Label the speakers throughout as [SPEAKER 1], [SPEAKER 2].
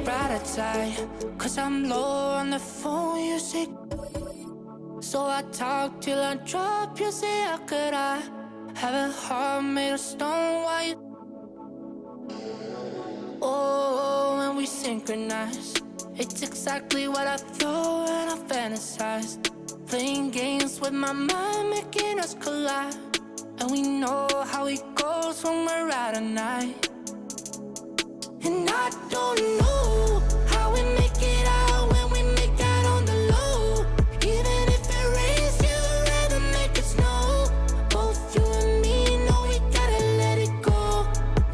[SPEAKER 1] gratitude, 'cause I'm low on the phone, you say. So I talk till I drop, you say, how could I have a heart made of stone? Why you? Oh, when we synchronize, it's exactly what I thought and I fantasized. Playing games with my mind, making us collide. And we know how it goes when we're out at night. And I don't know how we make it out when we make out on the low. Even if it rains, you'd rather make it snow. Both you and me know we gotta let it go.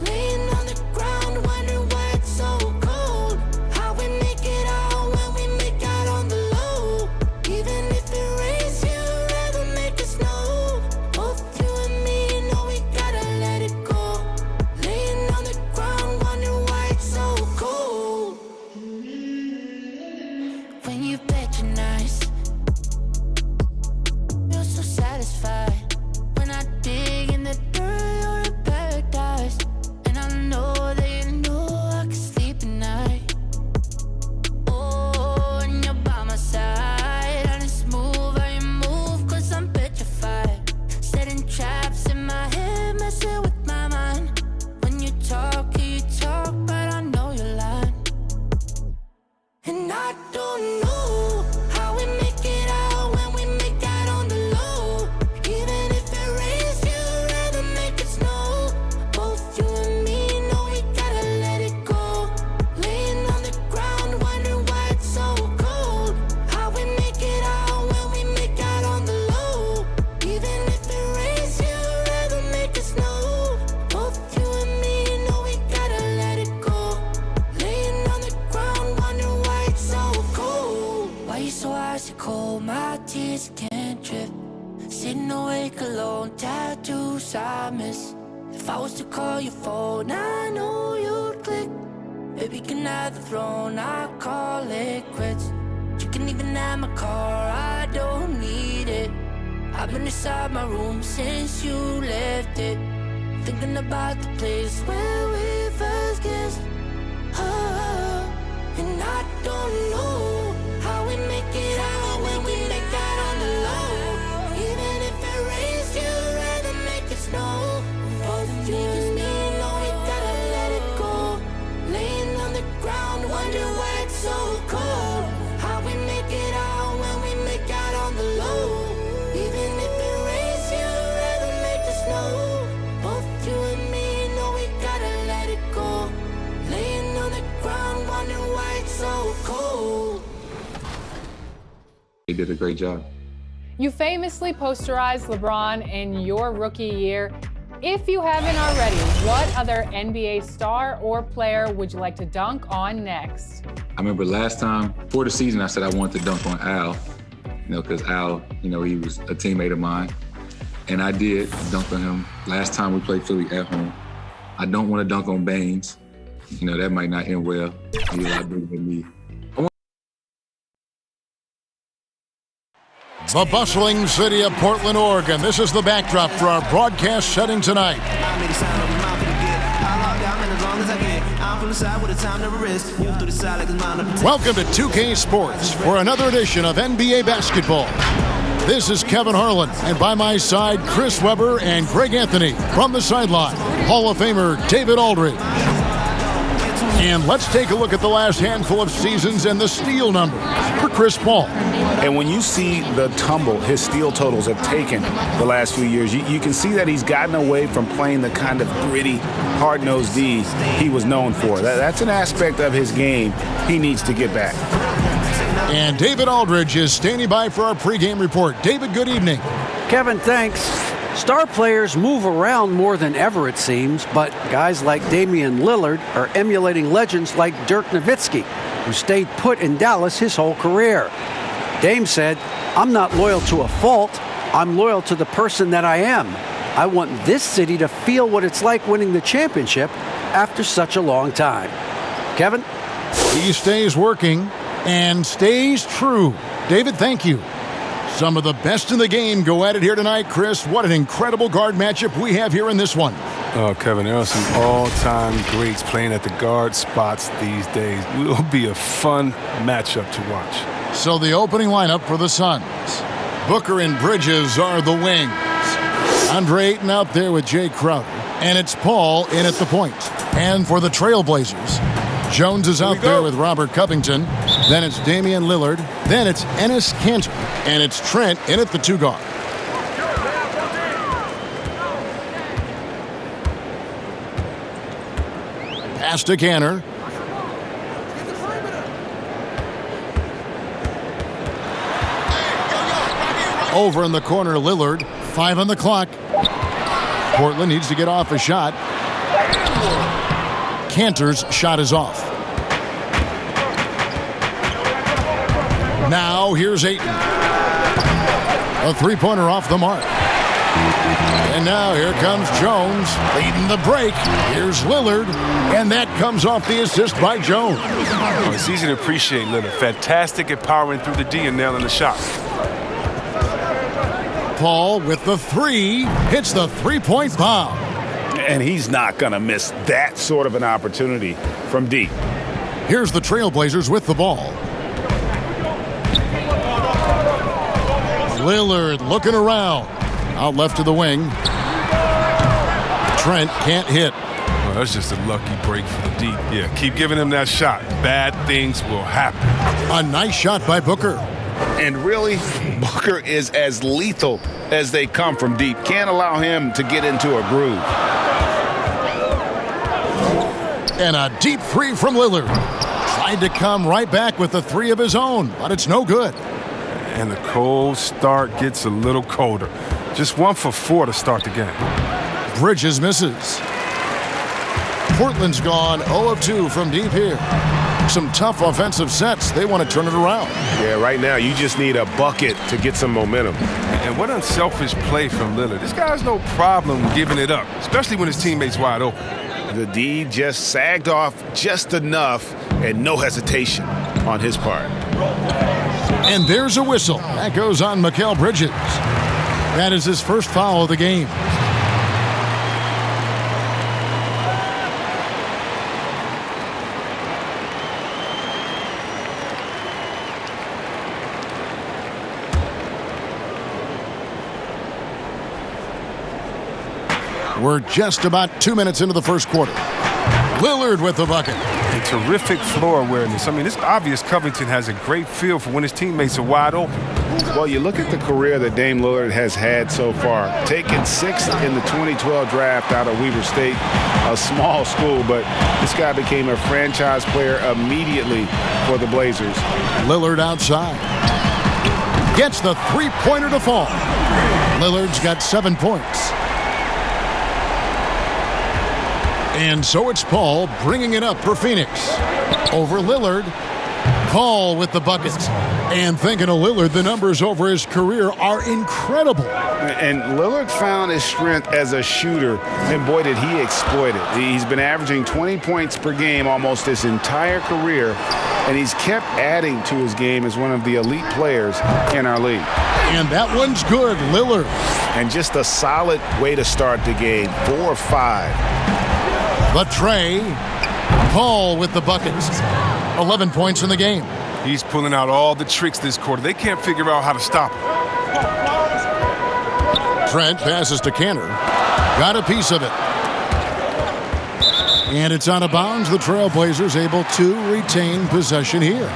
[SPEAKER 1] Laying on the ground, wondering why it's so cold. How we make it out when we make out on the low. Even if it rains, you'd rather make it snow. Both you and me know we gotta let it go. Laying on the ground, wondering why it's so cold. When you bet you're nice, you're so satisfied. When I dig in the dirt, you're in paradise. And I know that you know I can sleep at night. Oh, and you're by my side, and it's smooth how you move, 'cause I'm petrified. Setting traps in my head, messing with my mind. When you talk, but I know you're lying. And I don't know how we make it out when we make out on the low. Even if it rains, you'd rather make it snow. Both you and me know we gotta let it go. Laying on the ground, wondering why it's so cold. How we make it out when we make out on the low. Even if it rains, you'd rather make it snow. Both you and me know we gotta let it go. Laying on the ground, wondering why it's so cold. Why you so icy cold? My tears can't drip. Sitting awake alone, tattoos I miss. If I was to call your phone, I know you'd click. Baby, can I have the throne? I call it quits. You can even have my car, I don't need it. I've been inside my room since you left it, thinking about the place where we first kissed. Oh, and I don't know how we make it out when we make out on the low. Even if it rains, you'd rather make it snow. Both you and me know we gotta let it go. Laying on the ground, wondering why it's so cold. How we make it out when we make out on the low. Even if it rains, you'd rather make it snow. Both you and me know we gotta let it go. Laying on the ground, wondering why it's so cold.
[SPEAKER 2] He did a great job.
[SPEAKER 3] You famously posterized LeBron in your rookie year. If you haven't already, what other NBA star or player would you like to dunk on next?
[SPEAKER 2] I remember last time, for the season, I said I wanted to dunk on Al, because Al, he was a teammate of mine. And I did dunk on him last time we played Philly at home. I don't want to dunk on Baines. That might not end well. He's a lot bigger than me.
[SPEAKER 4] The bustling city of Portland, Oregon. This is the backdrop for our broadcast setting tonight. Welcome to 2K Sports for another edition of NBA basketball. This is Kevin Harlan, and by my side, Chris Webber and Greg Anthony. From the sideline, Hall of Famer David Aldridge. And let's take a look at the last handful of seasons and the steal numbers for Chris Paul.
[SPEAKER 5] And when you see the tumble his steal totals have taken the last few years, you can see that he's gotten away from playing the kind of gritty, hard-nosed D he was known for. That's an aspect of his game he needs to get back.
[SPEAKER 4] And David Aldridge is standing by for our pregame report. David, good evening.
[SPEAKER 6] Kevin, thanks. Star players move around more than ever, it seems, but guys like Damian Lillard are emulating legends like Dirk Nowitzki, who stayed put in Dallas his whole career. Dame said, "I'm not loyal to a fault. I'm loyal to the person that I am. I want this city to feel what it's like winning the championship after such a long time." Kevin?
[SPEAKER 4] He stays working and stays true. David, thank you. Some of the best in the game go at it here tonight, Chris. What an incredible guard matchup we have here in this one.
[SPEAKER 7] Oh, Kevin, there are some all-time greats playing at the guard spots these days. It will be a fun matchup to watch.
[SPEAKER 4] So the opening lineup for the Suns. Booker and Bridges are the wings. Andre Ayton out there with Jay Crowder. And it's Paul in at the point. And for the Trailblazers, Jones is out there with Robert Covington. Then it's Damian Lillard. Then it's Enes Kanter. And it's Trent in at the 2 guard. Pass to Kanter. Over in the corner, Lillard. 5 on the clock. Portland needs to get off a shot. Kanter's shot is off. Now here's Ayton. A 3-pointer off the mark. And now here comes Jones leading the break. Here's Lillard. And that comes off the assist by Jones.
[SPEAKER 7] Oh, it's easy to appreciate Lillard. Fantastic at powering through the D and nailing the shot.
[SPEAKER 4] Paul with the 3, hits the 3-point bomb.
[SPEAKER 5] And he's not going to miss that sort of an opportunity from deep.
[SPEAKER 4] Here's the Trailblazers with the ball. Lillard looking around. Out left to the wing. Trent can't hit.
[SPEAKER 7] Well, that's just a lucky break for the deep. Yeah, keep giving him that shot. Bad things will happen.
[SPEAKER 4] A nice shot by Booker.
[SPEAKER 5] And really, Booker is as lethal as they come from deep. Can't allow him to get into a groove.
[SPEAKER 4] And a deep 3 from Lillard. Tried to come right back with the 3 of his own, but it's no good.
[SPEAKER 7] And the cold start gets a little colder. Just 1 for 4 to start the game.
[SPEAKER 4] Bridges misses. Portland's gone 0 of 2 from deep here. Some tough offensive sets. They want to turn it around.
[SPEAKER 8] Yeah, right now you just need a bucket to get some momentum.
[SPEAKER 7] And what unselfish play from Lillard. This guy has no problem giving it up, especially when his teammate's wide open.
[SPEAKER 5] The D just sagged off just enough and no hesitation on his part.
[SPEAKER 4] And there's a whistle. That goes on Mikal Bridges. That is his first foul of the game. We're just about 2 minutes into the first quarter. Lillard with the bucket.
[SPEAKER 7] A terrific floor awareness. I mean, it's obvious Covington has a great feel for when his teammates are wide open.
[SPEAKER 5] Well, you look at the career that Dame Lillard has had so far. Taken 6th in the 2012 draft out of Weber State, a small school, but this guy became a franchise player immediately for the Blazers.
[SPEAKER 4] Lillard outside. Gets the 3-pointer to fall. Lillard's got 7 points. And so it's Paul bringing it up for Phoenix. Over Lillard. Paul with the buckets. And thinking of Lillard, the numbers over his career are incredible.
[SPEAKER 5] And Lillard found his strength as a shooter, and boy, did he exploit it. He's been averaging 20 points per game almost his entire career, and he's kept adding to his game as one of the elite players in our league.
[SPEAKER 4] And that one's good, Lillard.
[SPEAKER 5] And just a solid way to start the game, 4 of 5.
[SPEAKER 4] The tray. Paul with the buckets. 11 points in the game.
[SPEAKER 7] He's pulling out all the tricks this quarter. They can't figure out how to stop him.
[SPEAKER 4] Trent passes to Kanter. Got a piece of it. And it's out of bounds. The Trailblazers able to retain possession here.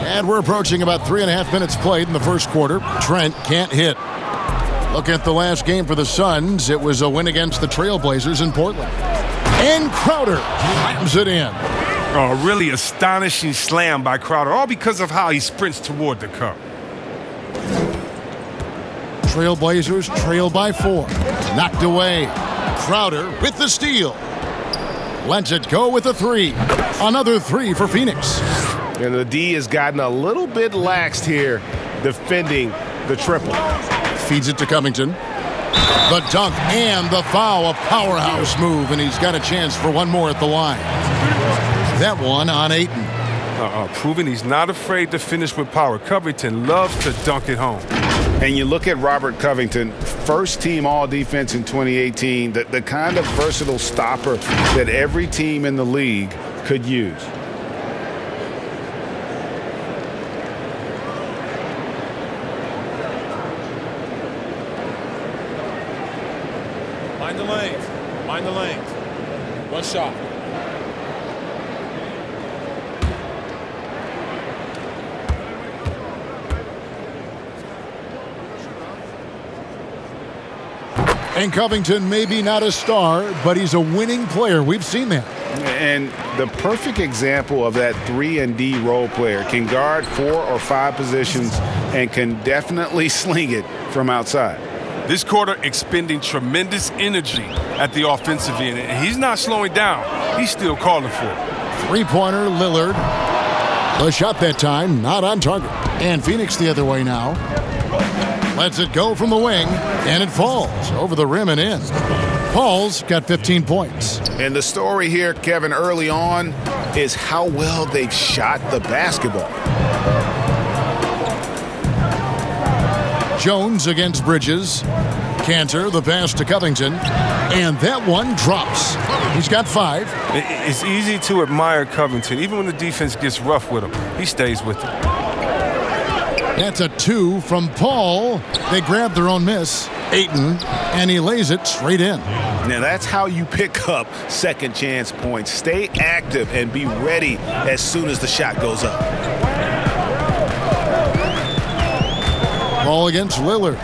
[SPEAKER 4] And we're approaching about 3.5 minutes played in the first quarter. Trent can't hit. Look at the last game for the Suns. It was a win against the Trailblazers in Portland. And Crowder slams it in.
[SPEAKER 7] Oh, really astonishing slam by Crowder, all because of how he sprints toward the cup.
[SPEAKER 4] Trailblazers trail by 4. Knocked away. Crowder with the steal. Lets it go with a 3. Another 3 for Phoenix.
[SPEAKER 8] And the D has gotten a little bit laxed here defending the triple.
[SPEAKER 4] Feeds it to Covington. The dunk and the foul, a powerhouse move, and he's got a chance for one more at the line. That one on Ayton.
[SPEAKER 7] Proving he's not afraid to finish with power. Covington loves to dunk it home.
[SPEAKER 5] And you look at Robert Covington, first team all-defense in 2018, the kind of versatile stopper that every team in the league could use.
[SPEAKER 9] Mind the lanes. Mind the lanes. One shot.
[SPEAKER 4] And Covington maybe not a star, but he's a winning player. We've seen that.
[SPEAKER 5] And the perfect example of that 3-and-D role player, can guard 4 or 5 positions and can definitely sling it from outside.
[SPEAKER 7] This quarter expending tremendous energy at the offensive end, and he's not slowing down. He's still calling for it.
[SPEAKER 4] Three-pointer, Lillard. The shot that time, not on target. And Phoenix the other way now. Lets it go from the wing, and it falls over the rim and in. Paul's got 15 points.
[SPEAKER 5] And the story here, Kevin, early on is how well they've shot the basketball.
[SPEAKER 4] Jones against Bridges. Cantor, the pass to Covington. And that one drops. He's got 5.
[SPEAKER 7] It's easy to admire Covington. Even when the defense gets rough with him, he stays with it.
[SPEAKER 4] That's a 2 from Paul. They grab their own miss. Ayton, and he lays it straight in.
[SPEAKER 5] Now that's how you pick up second chance points. Stay active and be ready as soon as the shot goes up.
[SPEAKER 4] Paul against Lillard.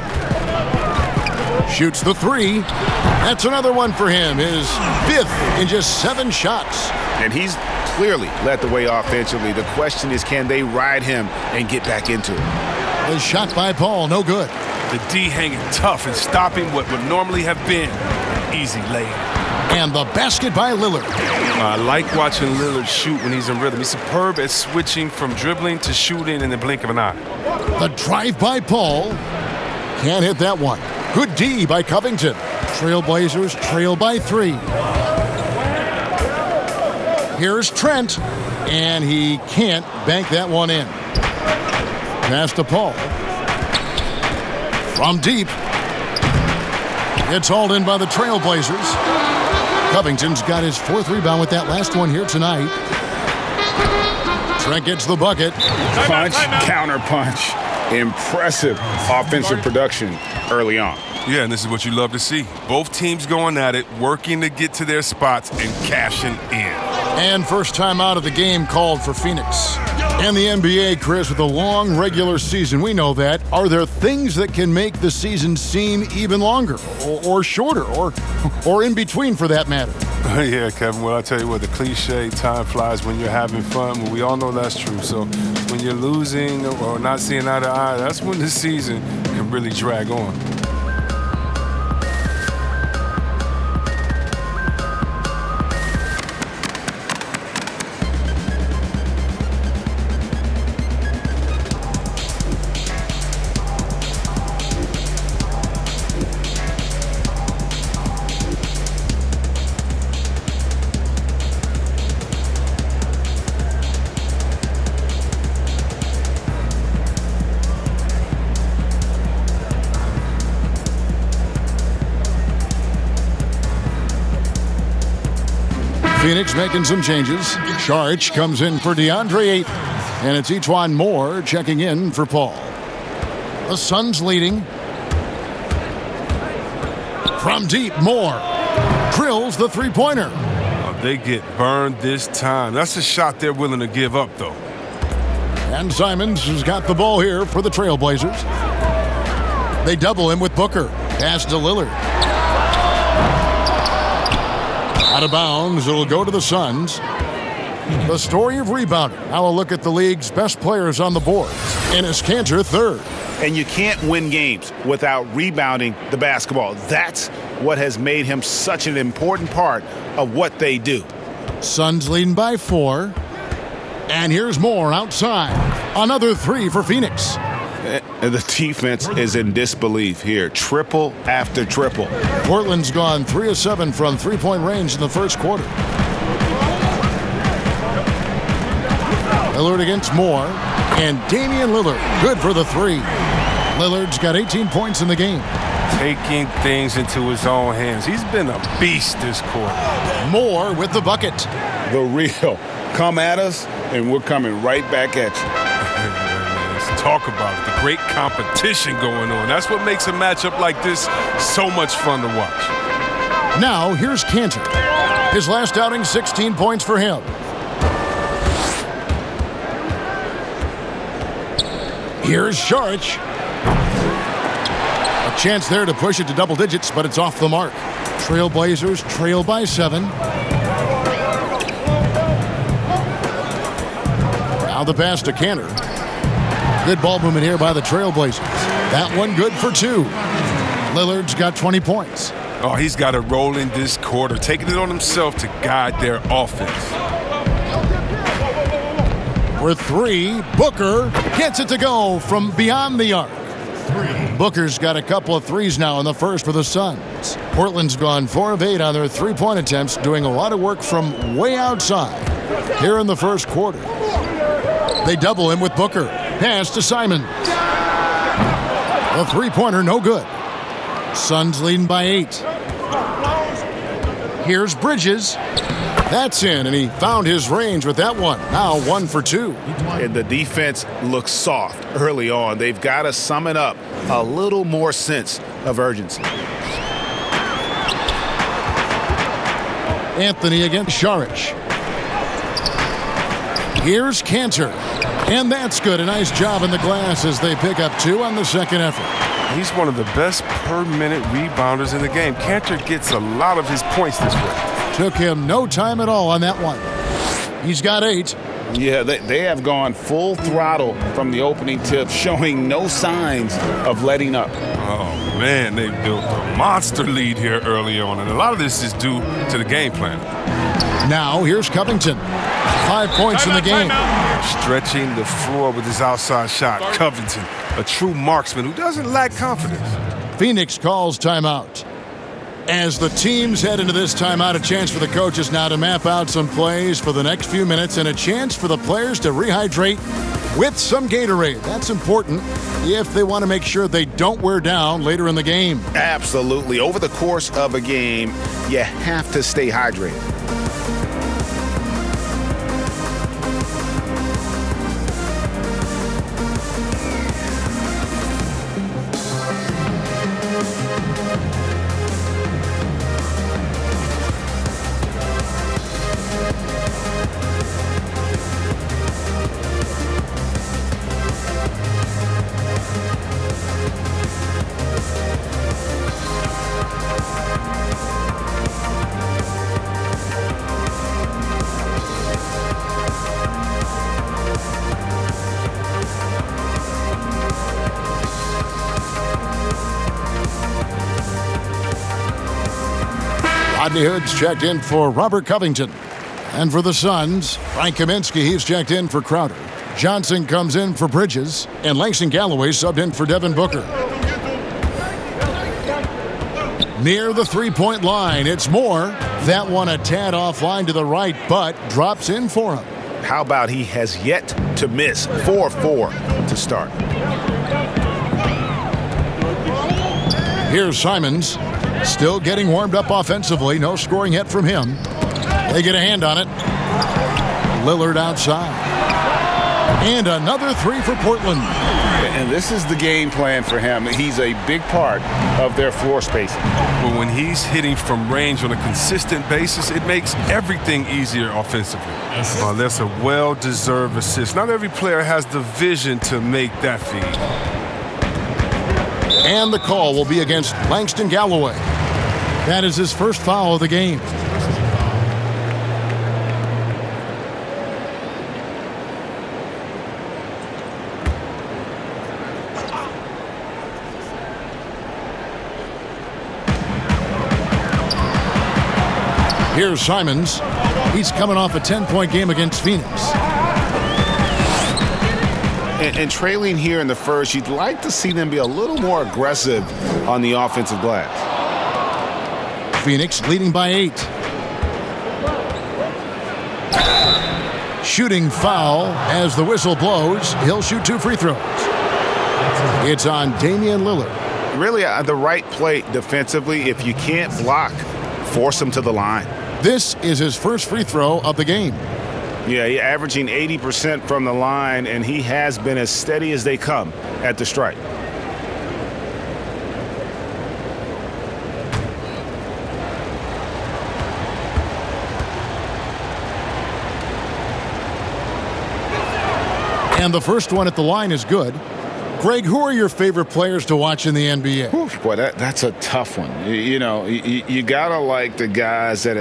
[SPEAKER 4] Shoots the 3. That's another one for him. His 5th in just 7 shots.
[SPEAKER 5] And he's clearly led the way offensively. The question is, can they ride him and get back into it?
[SPEAKER 4] A shot by Paul, no good.
[SPEAKER 7] The D hanging tough and stopping what would normally have been an easy layup.
[SPEAKER 4] And the basket by Lillard.
[SPEAKER 7] I like watching Lillard shoot when he's in rhythm. He's superb at switching from dribbling to shooting in the blink of an eye.
[SPEAKER 4] The drive by Paul. Can't hit that one. Good D by Covington. Trailblazers trail by 3. Here's Trent, and he can't bank that one in. Pass to Paul. From deep. It's hauled in by the Trailblazers. Covington's got his 4th rebound with that last one here tonight. Trent gets the bucket.
[SPEAKER 5] Punch, counter punch. Impressive offensive production early on.
[SPEAKER 7] Yeah, and this is what you love to see. Both teams going at it, working to get to their spots and cashing in.
[SPEAKER 4] And first time out of the game called for Phoenix. And the NBA, Chris, with a long regular season, we know that. Are there things that can make the season seem even longer or shorter or in between for that matter?
[SPEAKER 7] Yeah, Kevin, well, I tell you what, the cliche, time flies when you're having fun. Well, we all know that's true. So when you're losing or not seeing eye to eye, that's when the season can really drag on.
[SPEAKER 4] Phoenix making some changes. Saric comes in for DeAndre Ayton. And it's Etuan Moore checking in for Paul. The Suns leading. From deep, Moore drills the 3-pointer.
[SPEAKER 7] Oh, they get burned this time. That's a shot they're willing to give up, though.
[SPEAKER 4] And Simons has got the ball here for the Trailblazers. They double him with Booker. Pass to Lillard. Out of bounds, it'll go to the Suns. The story of rebounding. Now a look at the league's best players on the board. Enes Kanter, 3rd.
[SPEAKER 5] And you can't win games without rebounding the basketball. That's what has made him such an important part of what they do.
[SPEAKER 4] Suns leading by 4. And here's Moore outside. Another 3 for Phoenix.
[SPEAKER 5] And the defense is in disbelief here. Triple after triple.
[SPEAKER 4] Portland's gone 3 of 7 from three-point range in the first quarter. Lillard against Moore, and Damian Lillard good for the three. Lillard's got 18 points in the game.
[SPEAKER 7] Taking things into his own hands. He's been a beast this quarter.
[SPEAKER 4] Moore with the bucket.
[SPEAKER 5] The real. Come at us, and we're coming right back at you.
[SPEAKER 7] Let's talk about it. The great competition going on. That's what makes a matchup like this so much fun to watch.
[SPEAKER 4] Now, here's Cantor. His last outing, 16 points for him. Here's Saric. A chance there to push it to double digits, but it's off the mark. Trailblazers trail by 7. Now the pass to Cantor. Good ball movement here by the Trailblazers. That one good for 2. Lillard's got 20 points.
[SPEAKER 7] Oh, he's got it rolling this quarter, taking it on himself to guide their offense.
[SPEAKER 4] For 3, Booker gets it to go from beyond the arc. Booker's got a couple of threes now in the first for the Suns. Portland's gone 4 of 8 on their three-point attempts, doing a lot of work from way outside here in the first quarter. They double him with Booker. Pass to Simon. The three-pointer no good. Suns leading by 8. Here's Bridges. That's in, and he found his range with that one. Now 1 for 2.
[SPEAKER 5] And the defense looks soft early on. They've got to sum it up. A little more sense of urgency.
[SPEAKER 4] Anthony against Saric. Here's Cantor. And that's good. A nice job in the glass as they pick up 2 on the second effort.
[SPEAKER 7] He's one of the best per-minute rebounders in the game. Cantor gets a lot of his points this way.
[SPEAKER 4] Took him no time at all on that one. He's got 8.
[SPEAKER 5] Yeah, they have gone full throttle from the opening tip, showing no signs of letting up.
[SPEAKER 7] Oh, man, they built a monster lead here early on, and a lot of this is due to the game plan.
[SPEAKER 4] Now, here's Covington. 5 points in the game.
[SPEAKER 7] Stretching the floor with his outside shot. Covington, a true marksman who doesn't lack confidence.
[SPEAKER 4] Phoenix calls timeout. As the teams head into this timeout, a chance for the coaches now to map out some plays for the next few minutes and a chance for the players to rehydrate with some Gatorade. That's important if they want to make sure they don't wear down later in the game.
[SPEAKER 5] Absolutely. Over the course of a game, you have to stay hydrated.
[SPEAKER 4] Rodney Hood's checked in for Robert Covington. And for the Suns, Frank Kaminsky, he's checked in for Crowder. Johnson comes in for Bridges. And Langston Galloway subbed in for Devin Booker. Near the three-point line, it's Moore. That one a tad offline to the right, but drops in for him.
[SPEAKER 5] How about he has yet to miss 4-4 to start.
[SPEAKER 4] Here's Simons. Still getting warmed up offensively. No scoring yet from him. They get a hand on it. Lillard outside. And another 3 for Portland.
[SPEAKER 5] And this is the game plan for him. He's a big part of their floor spacing.
[SPEAKER 7] But when he's hitting from range on a consistent basis, it makes everything easier offensively. That's a well-deserved assist. Not every player has the vision to make that feed.
[SPEAKER 4] And the call will be against Langston Galloway. That is his first foul of the game. Here's Simons. He's coming off a 10-point game against Phoenix.
[SPEAKER 5] And trailing here in the first, you'd like to see them be a little more aggressive on the offensive glass.
[SPEAKER 4] Phoenix leading by 8. Shooting foul as the whistle blows. He'll shoot 2 free throws. It's on Damian Lillard.
[SPEAKER 5] Really, the right play defensively. If you can't block, force him to the line.
[SPEAKER 4] This is his first free throw of the game.
[SPEAKER 5] Yeah, he's averaging 80% from the line, and he has been as steady as they come at the stripe.
[SPEAKER 4] And the first one at the line is good. Greg, who are your favorite players to watch in the NBA?
[SPEAKER 5] Oof, boy, that's a tough one. You got to like the guys that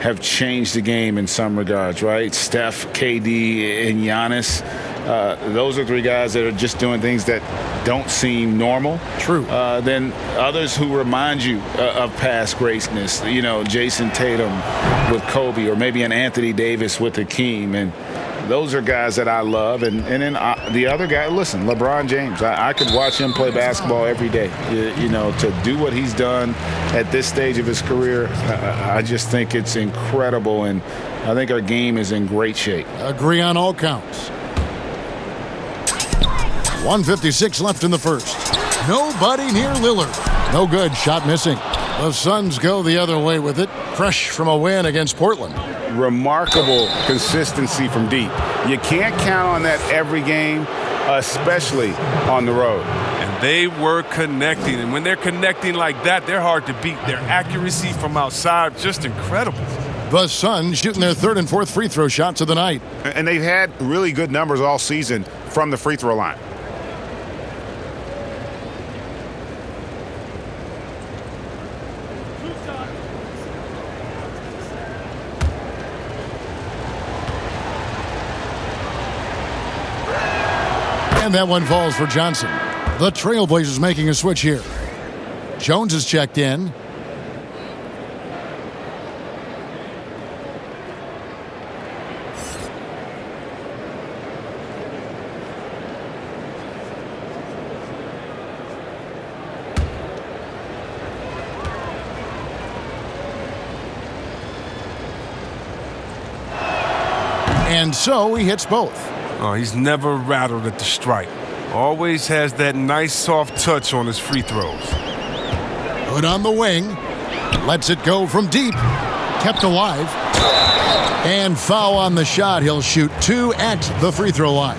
[SPEAKER 5] have changed the game in some regards, right? Steph, KD, and Giannis. Those are 3 guys that are just doing things that don't seem normal.
[SPEAKER 4] True.
[SPEAKER 5] Then others who remind you of past greatness. Jason Tatum with Kobe, or maybe an Anthony Davis with Hakeem. And those are guys that I love. And then the other guy, listen, LeBron James. I could watch him play basketball every day. To do what he's done at this stage of his career, I just think it's incredible. And I think our game is in great shape.
[SPEAKER 4] Agree on all counts. 1:56 left in the first. Nobody near Lillard. No good. Shot missing. The Suns go the other way with it. Fresh from a win against Portland.
[SPEAKER 5] Remarkable consistency from deep. You can't count on that every game, especially on the road.
[SPEAKER 7] And they were connecting. And when they're connecting like that, they're hard to beat. Their accuracy from outside, just incredible.
[SPEAKER 4] The Suns shooting their 3rd and 4th free throw shots of the night.
[SPEAKER 5] And they've had really good numbers all season from the free throw line.
[SPEAKER 4] And that one falls for Johnson. The Trailblazers making a switch here. Jones is checked in. And so he hits both.
[SPEAKER 7] Oh, he's never rattled at the stripe. Always has that nice soft touch on his free throws.
[SPEAKER 4] Hood on the wing. Lets it go from deep. Kept alive. And foul on the shot. He'll shoot 2 at the free throw line.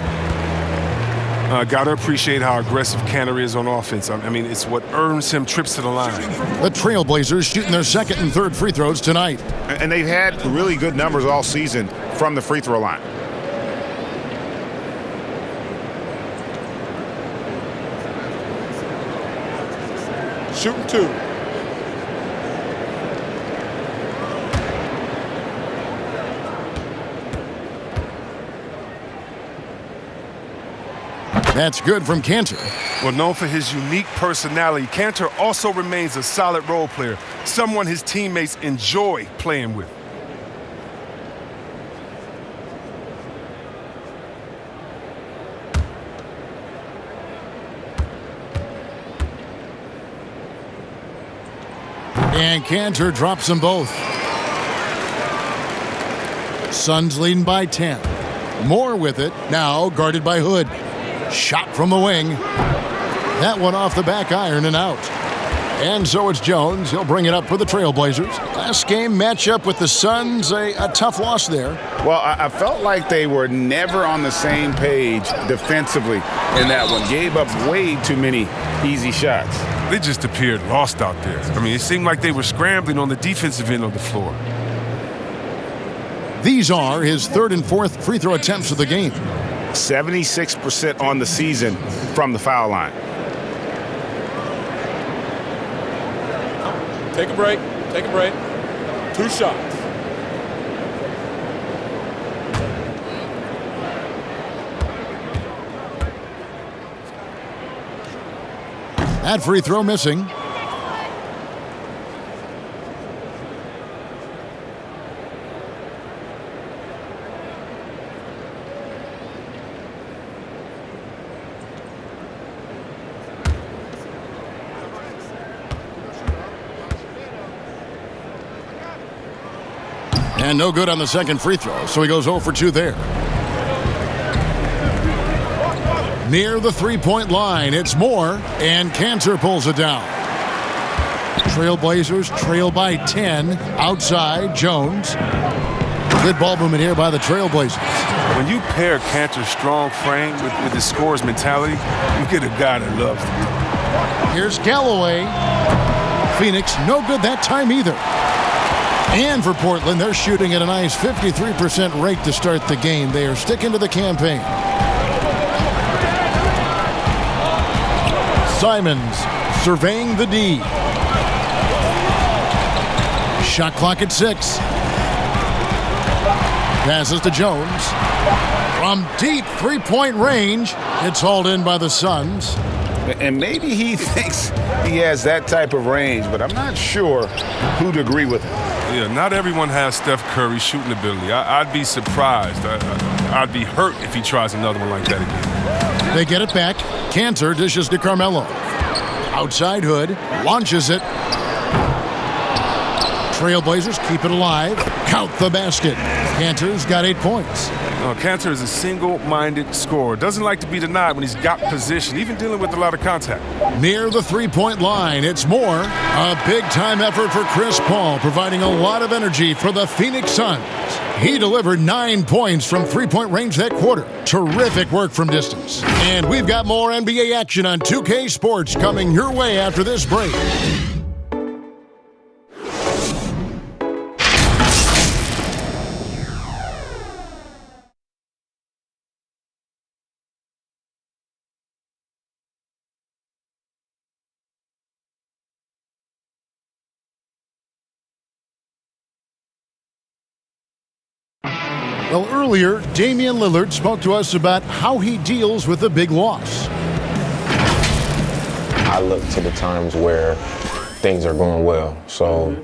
[SPEAKER 7] Got to appreciate how aggressive Cantor is on offense. I mean, it's what earns him trips to the line.
[SPEAKER 4] The Trailblazers shooting their 2nd and 3rd free throws tonight.
[SPEAKER 5] And they've had really good numbers all season from the free throw line.
[SPEAKER 9] Shooting 2.
[SPEAKER 4] That's good from Cantor.
[SPEAKER 7] Well, known for his unique personality, Cantor also remains a solid role player, someone his teammates enjoy playing with.
[SPEAKER 4] And Cantor drops them both. Suns leading by 10. Moore with it, now guarded by Hood. Shot from the wing. That one off the back iron and out. And so it's Jones. He'll bring it up for the Trailblazers. Last game matchup with the Suns, a tough loss there.
[SPEAKER 5] Well, I felt like they were never on the same page defensively in that one. Gave up way too many easy shots.
[SPEAKER 7] They just appeared lost out there. I mean, it seemed like they were scrambling on the defensive end of the floor.
[SPEAKER 4] These are his 3rd and 4th free throw attempts of the game.
[SPEAKER 5] 76% on the season from the foul line.
[SPEAKER 9] Take a break. Take a break. 2 shots.
[SPEAKER 4] That free throw missing. And no good on the second free throw, so he goes 0 for 2 there. Near the three-point line, it's Moore, and Cantor pulls it down. Trailblazers trail by 10. Outside, Jones. Good ball movement here by the Trailblazers.
[SPEAKER 7] When you pair Cantor's strong frame with his scorer's mentality, you get a guy that loves it.
[SPEAKER 4] Here's Galloway. Phoenix, no good that time either. And for Portland, they're shooting at a nice 53% rate to start the game. They are sticking to the campaign. Simons surveying the D. Shot clock at 6. Passes to Jones. From deep three-point range, it's hauled in by the Suns.
[SPEAKER 5] And maybe he thinks he has that type of range, but I'm not sure who'd agree with him.
[SPEAKER 7] Yeah, not everyone has Steph Curry's shooting ability. I'd be surprised. I'd be hurt if he tries another one like that again.
[SPEAKER 4] They get it back. Cantor dishes to Carmelo. Outside Hood, launches it. Trailblazers keep it alive. Count the basket. Cantor's got 8 points.
[SPEAKER 7] Cantor is a single-minded scorer. Doesn't like to be denied when he's got position, even dealing with a lot of contact.
[SPEAKER 4] Near the three-point line, it's Moore. A big-time effort for Chris Paul, providing a lot of energy for the Phoenix Suns. He delivered 9 points from three-point range that quarter. Terrific work from distance. And we've got more NBA action on 2K Sports coming your way after this break. Well, earlier, Damian Lillard spoke to us about how he deals with a big loss.
[SPEAKER 10] I look to the times where things are going well. So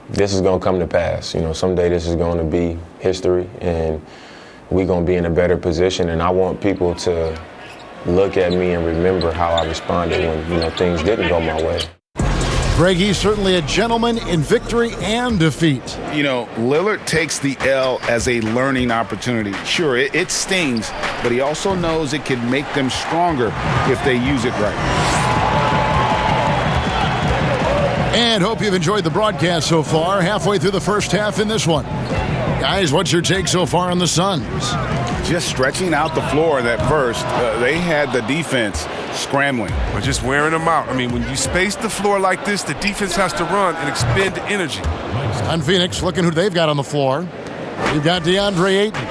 [SPEAKER 10] this is going to come to pass. You know, someday this is going to be history, and we're going to be in a better position. And I want people to look at me and remember how I responded when, you know, things didn't go my way.
[SPEAKER 4] Greg, he's certainly a gentleman in victory and defeat.
[SPEAKER 5] You know, Lillard takes the L as a learning opportunity. Sure, it stings, but he also knows it can make them stronger if they use it right.
[SPEAKER 4] And hope you've enjoyed the broadcast so far. Halfway through the first half in this one. Guys, what's your take so far on the Suns?
[SPEAKER 5] Just stretching out the floor that first. They had the defense scrambling.
[SPEAKER 7] Or just wearing them out. I mean, when you space the floor like this, the defense has to run and expend energy.
[SPEAKER 4] On Phoenix, looking who they've got on the floor. You've got DeAndre Ayton.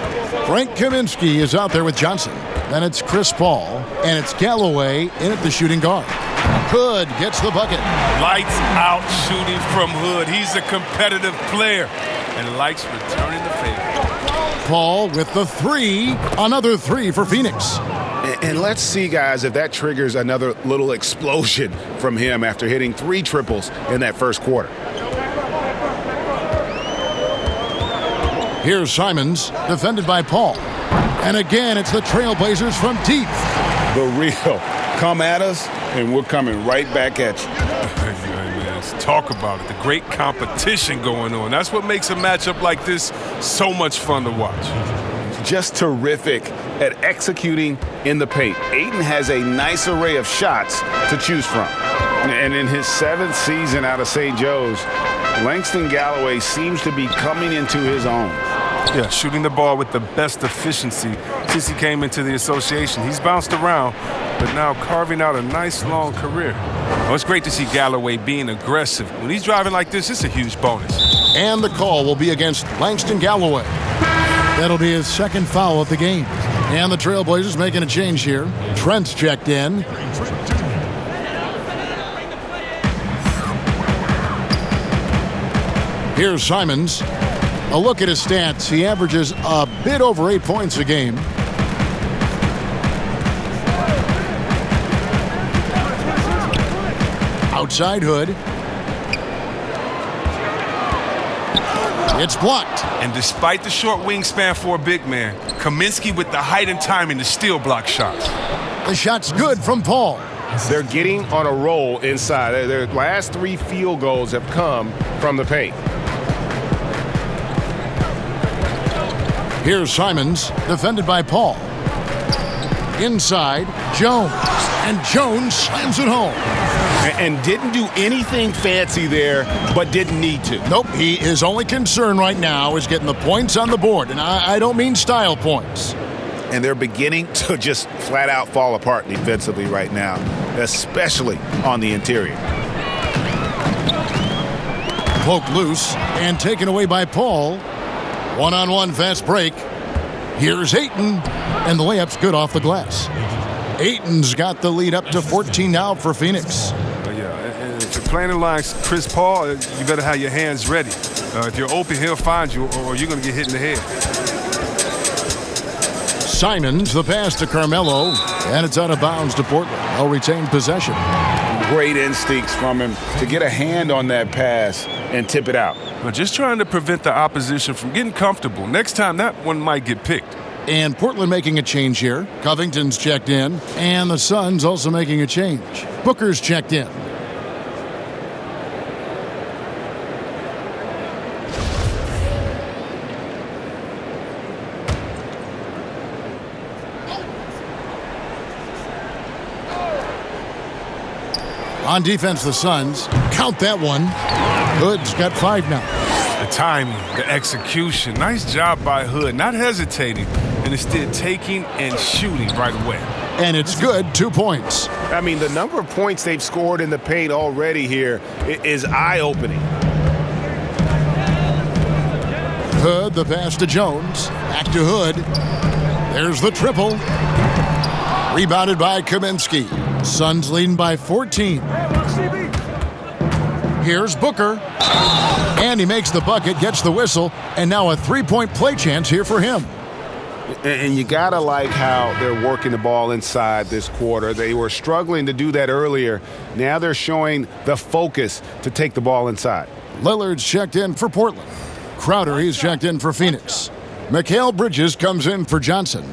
[SPEAKER 4] Frank Kaminsky is out there with Johnson. Then it's Chris Paul, and it's Galloway in at the shooting guard. Hood gets the bucket.
[SPEAKER 7] Lights out shooting from Hood. He's a competitive player, and likes returning the favor.
[SPEAKER 4] Paul with the 3. Another 3 for Phoenix.
[SPEAKER 5] And let's see, guys, if that triggers another little explosion from him after hitting 3 triples in that first quarter.
[SPEAKER 4] Here's Simons, defended by Paul. And again, it's the Trailblazers from deep.
[SPEAKER 5] The real. Come at us, and we're coming right back at you.
[SPEAKER 7] Let's talk about it. The great competition going on. That's what makes a matchup like this so much fun to watch.
[SPEAKER 5] Just terrific at executing in the paint. Ayton has a nice array of shots to choose from. And in his 7th season out of St. Joe's, Langston Galloway seems to be coming into his own.
[SPEAKER 7] Yeah, shooting the ball with the best efficiency since he came into the association. He's bounced around, but now carving out a nice long career. Well, it's great to see Galloway being aggressive. When he's driving like this, it's a huge bonus.
[SPEAKER 4] And the call will be against Langston Galloway. That'll be his 2nd foul of the game. And the Trailblazers making a change here. Trent's checked in. Here's Simons. A look at his stats. He averages a bit over 8 points a game. Outside Hood. It's blocked.
[SPEAKER 7] And despite the short wingspan for a big man, Kaminsky with the height and timing to steal block shots.
[SPEAKER 4] The shot's good from Paul.
[SPEAKER 8] They're getting on a roll inside. Their last 3 field goals have come from the paint.
[SPEAKER 4] Here's Simons, defended by Paul. Inside, Jones. And Jones slams it home.
[SPEAKER 5] And didn't do anything fancy there, but didn't need to.
[SPEAKER 4] Nope, his only concern right now is getting the points on the board. And I don't mean style points.
[SPEAKER 5] And they're beginning to just flat out fall apart defensively right now, especially on the interior.
[SPEAKER 4] Poked loose and taken away by Paul. One-on-one fast break. Here's Ayton, and the layup's good off the glass. Ayton's got the lead up to 14 now for Phoenix.
[SPEAKER 7] And if you're playing the lines, Chris Paul, you better have your hands ready. If you're open, he'll find you, or you're going to get hit in the head.
[SPEAKER 4] Simons, the pass to Carmelo, and it's out of bounds to Portland. They'll retain possession.
[SPEAKER 5] Great instincts from him to get a hand on that pass and tip it out.
[SPEAKER 7] Well, just trying to prevent the opposition from getting comfortable. Next time, that one might get picked.
[SPEAKER 4] And Portland making a change here. Covington's checked in, and the Suns also making a change. Booker's checked in. On defense, the Suns. Count that one. Hood's got 5 now.
[SPEAKER 7] The timing, the execution. Nice job by Hood, not hesitating, and instead taking and shooting right away.
[SPEAKER 4] And it's good, 2 points.
[SPEAKER 5] I mean, the number of points they've scored in the paint already here is eye-opening.
[SPEAKER 4] Hood, the pass to Jones. Back to Hood. There's the triple. Rebounded by Kaminsky. Suns leading by 14. Here's Booker. And he makes the bucket, gets the whistle, and now a 3-point play chance here for him.
[SPEAKER 5] And you got to like how they're working the ball inside this quarter. They were struggling to do that earlier. Now they're showing the focus to take the ball inside.
[SPEAKER 4] Lillard's checked in for Portland. Crowder, he's checked in for Phoenix. Mikal Bridges comes in for Johnson.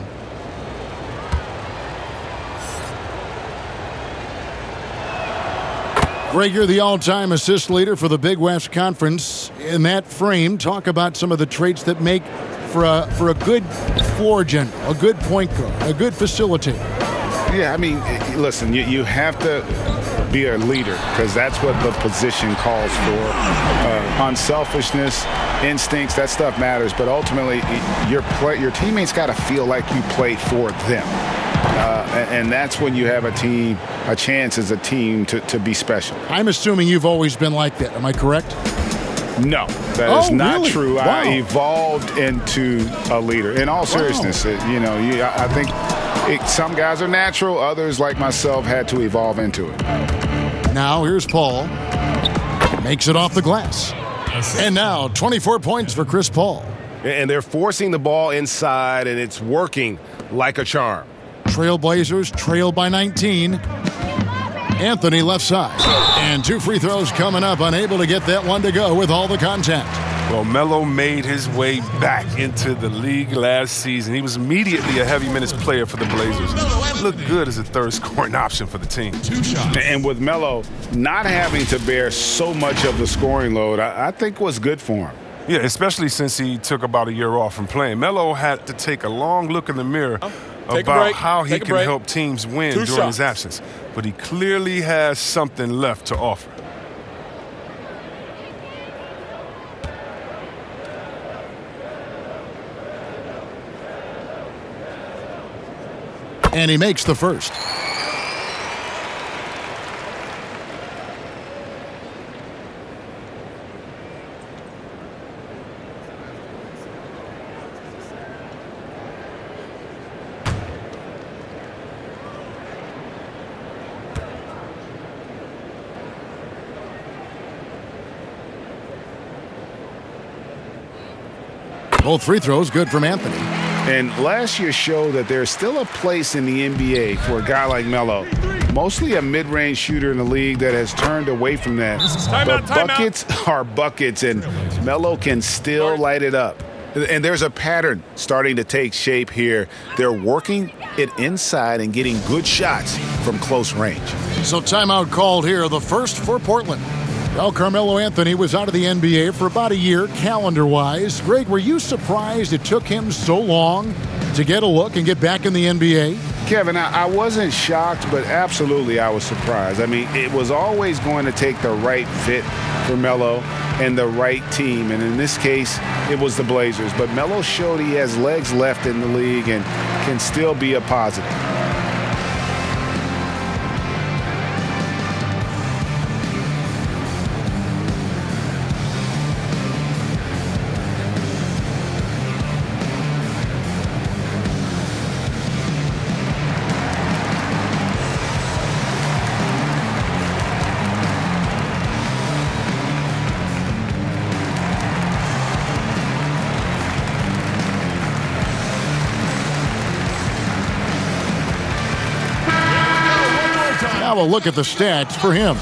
[SPEAKER 4] Greg, you're the all-time assist leader for the Big West Conference. In that frame, talk about some of the traits that make for a good floor general, a good point guard, a good facilitator.
[SPEAKER 5] Yeah, I mean, listen, you have to be a leader because that's what the position calls for. Unselfishness, instincts, that stuff matters. But ultimately, your teammates got to feel like you play for them. And that's when you have a chance as a team to be special.
[SPEAKER 4] I'm assuming you've always been like that. Am I correct?
[SPEAKER 5] No, that is not
[SPEAKER 4] really?
[SPEAKER 5] true.
[SPEAKER 4] Wow.
[SPEAKER 5] I evolved into a leader. In all seriousness, I think some guys are natural. Others, like myself, had to evolve into it.
[SPEAKER 4] Now here's Paul. Makes it off the glass. And now 24 points for Chris Paul.
[SPEAKER 8] And they're forcing the ball inside, and it's working like a charm.
[SPEAKER 4] Trailblazers trail by 19. Anthony left side. And 2 free throws coming up, unable to get that one to go with all the contact.
[SPEAKER 7] Well, Melo made his way back into the league last season. He was immediately a heavy minutes player for the Blazers. He looked good as a third scoring option for the team.
[SPEAKER 5] And with Melo not having to bear so much of the scoring load, I think was good for him.
[SPEAKER 7] Yeah, especially since he took about a year off from playing. Melo had to take a long look in the mirror about how he can help teams win during his absence. But he clearly has something left to offer.
[SPEAKER 4] And he makes the first. Both free throws good from Anthony.
[SPEAKER 5] And last year showed that there's still a place in the NBA for a guy like Melo. Mostly a mid-range shooter in the league that has turned away from that. But buckets are buckets, and Melo can still light it up. And there's a pattern starting to take shape here. They're working it inside and getting good shots from close range.
[SPEAKER 4] So timeout called here, the first for Portland. Well, Carmelo Anthony was out of the NBA for about a year, calendar-wise. Greg, were you surprised it took him so long to get a look and get back in the NBA?
[SPEAKER 5] Kevin, I wasn't shocked, but absolutely I was surprised. I mean, it was always going to take the right fit for Melo and the right team, and in this case, it was the Blazers. But Melo showed he has legs left in the league and can still be a positive.
[SPEAKER 4] Now a look at the stats for him.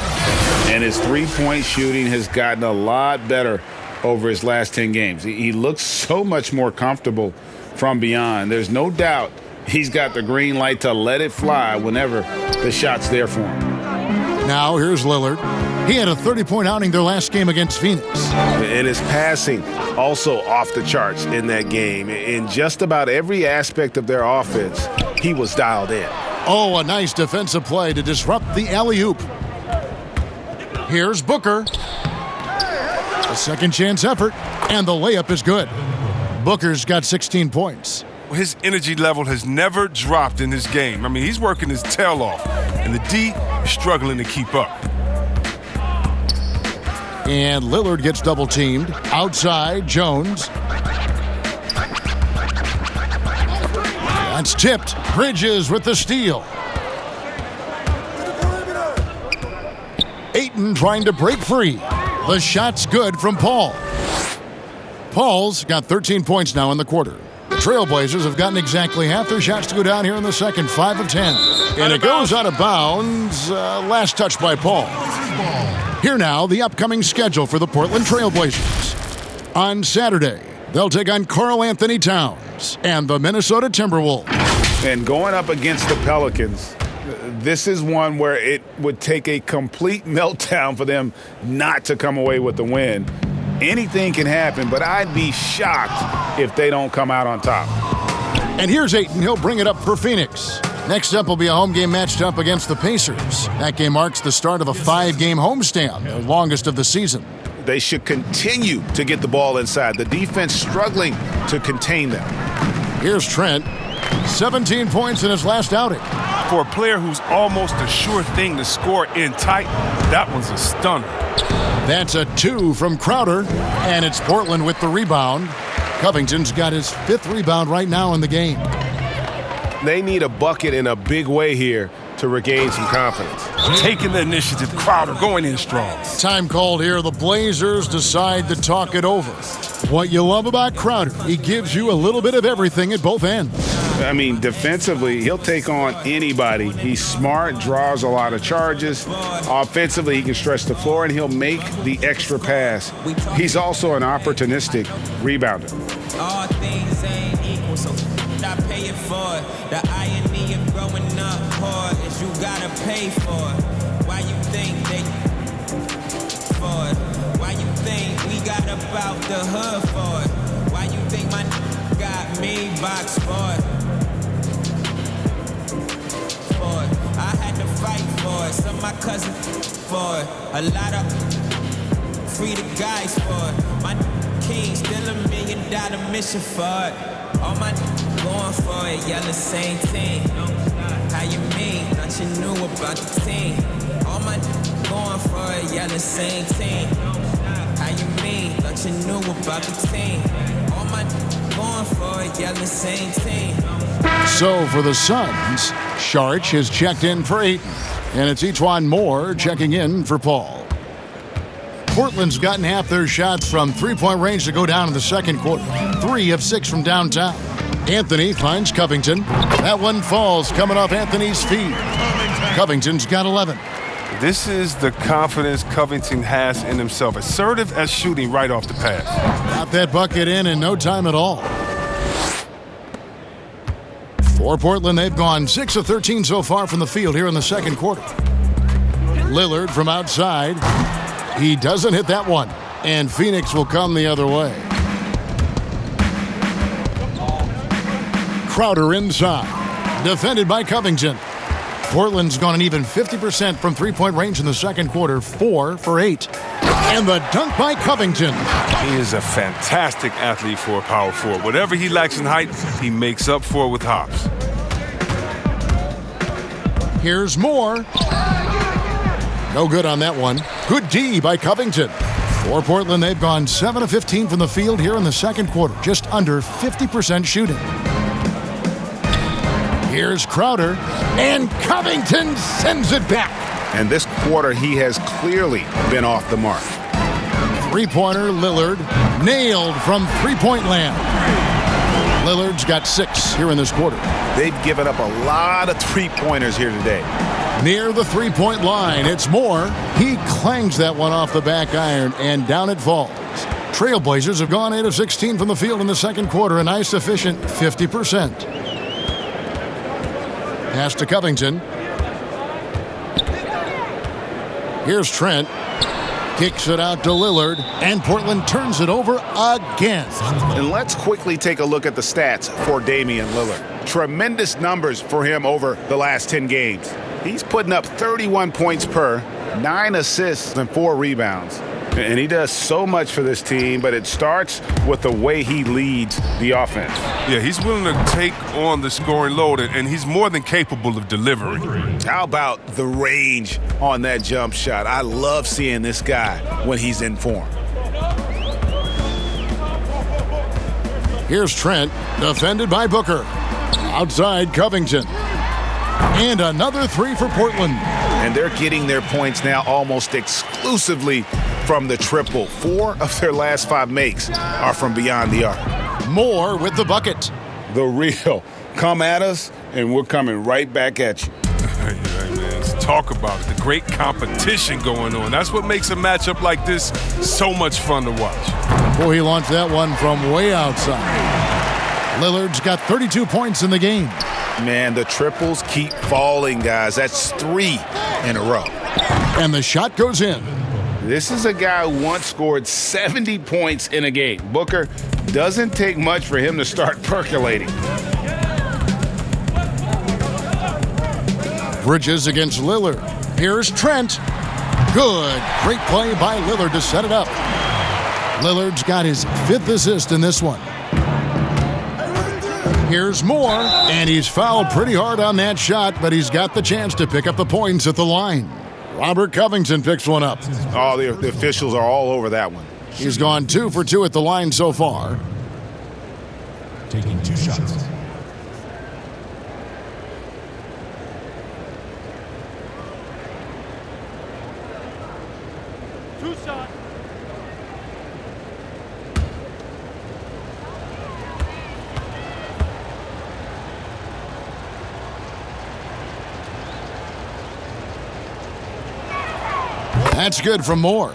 [SPEAKER 5] And his three-point shooting has gotten a lot better over his last 10 games. He looks so much more comfortable from beyond. There's no doubt he's got the green light to let it fly whenever the shot's there for him.
[SPEAKER 4] Now here's Lillard. He had a 30-point outing their last game against Phoenix.
[SPEAKER 8] And his passing also off the charts in that game. In just about every aspect of their offense, he was dialed in.
[SPEAKER 4] Oh, a nice defensive play to disrupt the alley-oop. Here's Booker. A second chance effort, and the layup is good. Booker's got 16 points.
[SPEAKER 7] His energy level has never dropped in his game. I mean, he's working his tail off, and the D is struggling to keep up.
[SPEAKER 4] And Lillard gets double-teamed. Outside, Jones. That's tipped. Bridges with the steal. Ayton trying to break free. The shot's good from Paul. Paul's got 13 points now in the quarter. The Trailblazers have gotten exactly half their shots to go down here in the second, 5 of 10. And it goes out of bounds. Last touch by Paul. Here now, the upcoming schedule for the Portland Trailblazers. On Saturday, they'll take on Karl Anthony Towns and the Minnesota Timberwolves.
[SPEAKER 5] And going up against the Pelicans, this is one where it would take a complete meltdown for them not to come away with the win. Anything can happen, but I'd be shocked if they don't come out on top.
[SPEAKER 4] And here's Ayton. He'll bring it up for Phoenix. Next up will be a home game matched up against the Pacers. That game marks the start of a 5-game homestand, the longest of the season.
[SPEAKER 8] They should continue to get the ball inside. The defense struggling to contain them.
[SPEAKER 4] Here's Trent. 17 points in his last outing.
[SPEAKER 7] For a player who's almost a sure thing to score in tight, that one's a stunner.
[SPEAKER 4] That's a 2 from Crowder, and it's Portland with the rebound. Covington's got his 5th rebound right now in the game.
[SPEAKER 8] They need a bucket in a big way here to regain some confidence.
[SPEAKER 7] Taking the initiative, Crowder going in strong.
[SPEAKER 4] Time called here. The Blazers decide to talk it over. What you love about Crowder, he gives you a little bit of everything at both ends.
[SPEAKER 5] I mean, defensively, he'll take on anybody. He's smart, draws a lot of charges. Offensively, he can stretch the floor, and he'll make the extra pass. He's also an opportunistic rebounder.
[SPEAKER 11] All things ain't equal, so I pay it for it. The irony of growing up hard is you gotta pay for it. Why you think they for it? Why you think we got about the hood for it? Why you think my got me box for it? I had to fight for it, some of my cousins for it, a lot of free the guys for it. My king still $1 million mission for it. All my going for it, yeah, the same team. How you mean? Thought you knew about the team. All my going for it, yeah, the same team. How you mean? Thought you knew about the team. All my going for it, yeah, the same team.
[SPEAKER 4] So for the Suns, Sharch has checked in for Ayton, and it's Etuan Moore checking in for Paul. Portland's gotten half their shots from three-point range to go down in the second quarter. 3 of 6 from downtown. Anthony finds Covington. That one falls coming off Anthony's feet. Covington's got 11.
[SPEAKER 7] This is the confidence Covington has in himself. Assertive as shooting right off the pass.
[SPEAKER 4] Got that bucket in no time at all. For Portland, they've gone 6 of 13 so far from the field here in the second quarter. Lillard from outside. He doesn't hit that one, and Phoenix will come the other way. Crowder inside, defended by Covington. Portland's gone an even 50% from three-point range in the second quarter, 4 for 8. And the dunk by Covington.
[SPEAKER 7] He is a fantastic athlete for a power forward. Whatever he lacks in height, he makes up for it with hops.
[SPEAKER 4] Here's more. No good on that one. Good D by Covington. For Portland, they've gone 7 of 15 from the field here in the second quarter, just under 50% shooting. Here's Crowder, and Covington sends it back.
[SPEAKER 5] And this quarter, he has clearly been off the mark.
[SPEAKER 4] Three-pointer, Lillard, nailed from three-point land. Lillard's got 6 here in this quarter.
[SPEAKER 5] They've given up a lot of three-pointers here today.
[SPEAKER 4] Near the three-point line, it's Moore. He clangs that one off the back iron, and down it falls. Trailblazers have gone 8 of 16 from the field in the second quarter, a nice efficient 50%. Pass to Covington. Here's Trent. Kicks it out to Lillard, and Portland turns it over again.
[SPEAKER 5] And let's quickly take a look at the stats for Damian Lillard. Tremendous numbers for him over the last 10 games. He's putting up 31 points per, 9 assists, and 4 rebounds. And he does so much for this team, but it starts with the way he leads the offense.
[SPEAKER 7] Yeah, he's willing to take on the scoring load, and he's more than capable of delivering.
[SPEAKER 5] How about the range on that jump shot? I love seeing this guy when he's in form.
[SPEAKER 4] Here's Trent, defended by Booker. Outside Covington. And another 3 for Portland.
[SPEAKER 5] And they're getting their points now almost exclusively from the triple. 4 of their last 5 makes are from beyond the arc.
[SPEAKER 4] Moore with the bucket.
[SPEAKER 5] The real. Come at us, and we're coming right back at you.
[SPEAKER 7] Hey, man, let's talk about it. The great competition going on. That's what makes a matchup like this so much fun to watch.
[SPEAKER 4] Boy, he launched that one from way outside. Lillard's got 32 points in the game.
[SPEAKER 5] Man, the triples keep falling, guys. That's 3 in a row.
[SPEAKER 4] And the shot goes in.
[SPEAKER 5] This is a guy who once scored 70 points in a game. Booker, doesn't take much for him to start percolating.
[SPEAKER 4] Bridges against Lillard. Here's Trent. Good. Great play by Lillard to set it up. Lillard's got his 5th assist in this one. Here's Moore, and he's fouled pretty hard on that shot, but he's got the chance to pick up the points at the line. Robert Covington picks one up.
[SPEAKER 5] Oh, the officials are all over that one.
[SPEAKER 4] He's gone 2 for 2 at the line so far.
[SPEAKER 12] Taking 2 shots.
[SPEAKER 4] That's good from Moore.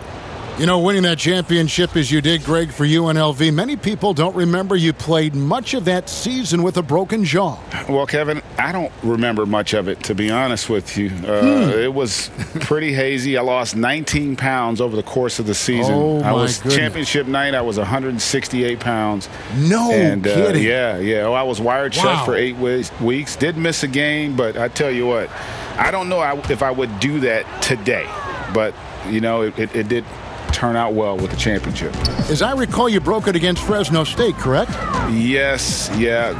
[SPEAKER 4] You know, winning that championship as you did, Greg, for UNLV, many people don't remember you played much of that season with a broken jaw.
[SPEAKER 5] Well, Kevin, I don't remember much of it, to be honest with you. It was pretty hazy. I lost 19 pounds over the course of the season.
[SPEAKER 4] Oh, my goodness.
[SPEAKER 5] Championship night, I was 168 pounds.
[SPEAKER 4] No kidding.
[SPEAKER 5] Yeah. I was wired shut for 8 weeks. Did miss a game, but I tell you what, I don't know if I would do that today. But, you know, it did turn out well with the championship.
[SPEAKER 4] As I recall, you broke it against Fresno State, correct?
[SPEAKER 5] Yes,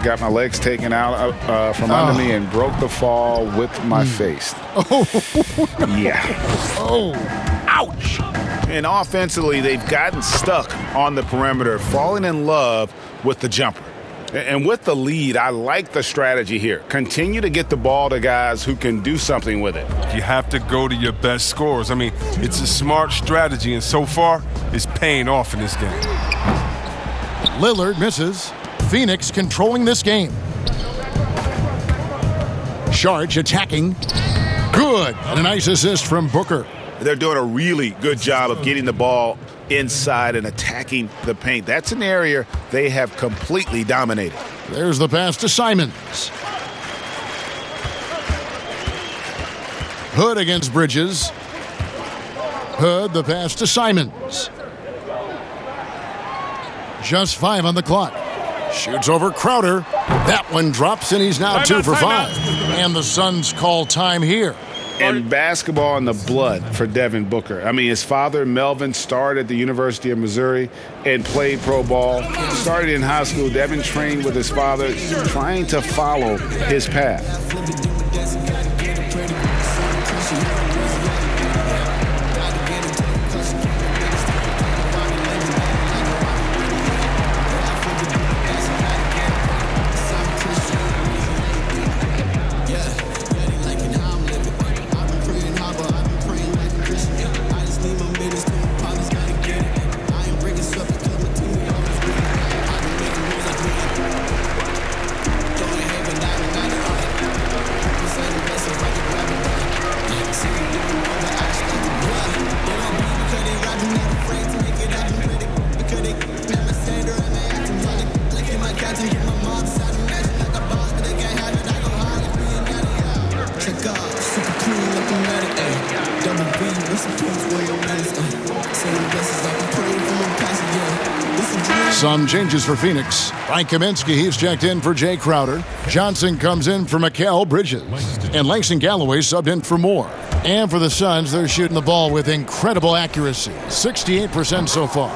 [SPEAKER 5] got my legs taken out from under me and broke the fall with my face.
[SPEAKER 4] Oh,
[SPEAKER 5] yeah.
[SPEAKER 4] Oh, ouch.
[SPEAKER 5] And offensively, they've gotten stuck on the perimeter, falling in love with the jumper. And with the lead, I like the strategy here. Continue to get the ball to guys who can do something with it.
[SPEAKER 7] You have to go to your best scorers. I mean, it's a smart strategy, and so far, it's paying off in this game.
[SPEAKER 4] Lillard misses. Phoenix controlling this game. Sharge attacking. Good. And a nice assist from Booker.
[SPEAKER 5] They're doing a really good job of getting the ball inside and attacking the paint. That's an area they have completely dominated.
[SPEAKER 4] There's the pass to Simons. Hood against Bridges. Hood, the pass to Simons. Just 5 on the clock. Shoots over Crowder. That one drops, and he's now 2 for 5. And the Suns call time here.
[SPEAKER 5] And basketball in the blood for Devin Booker. I mean, his father, Melvin, started at the University of Missouri and played pro ball. Started in high school. Devin trained with his father, trying to follow his path.
[SPEAKER 4] Some changes for Phoenix. Frank Kaminsky, he's checked in for Jay Crowder. Johnson comes in for Mikal Bridges. And Langston Galloway subbed in for Moore. And for the Suns, they're shooting the ball with incredible accuracy. 68% so far.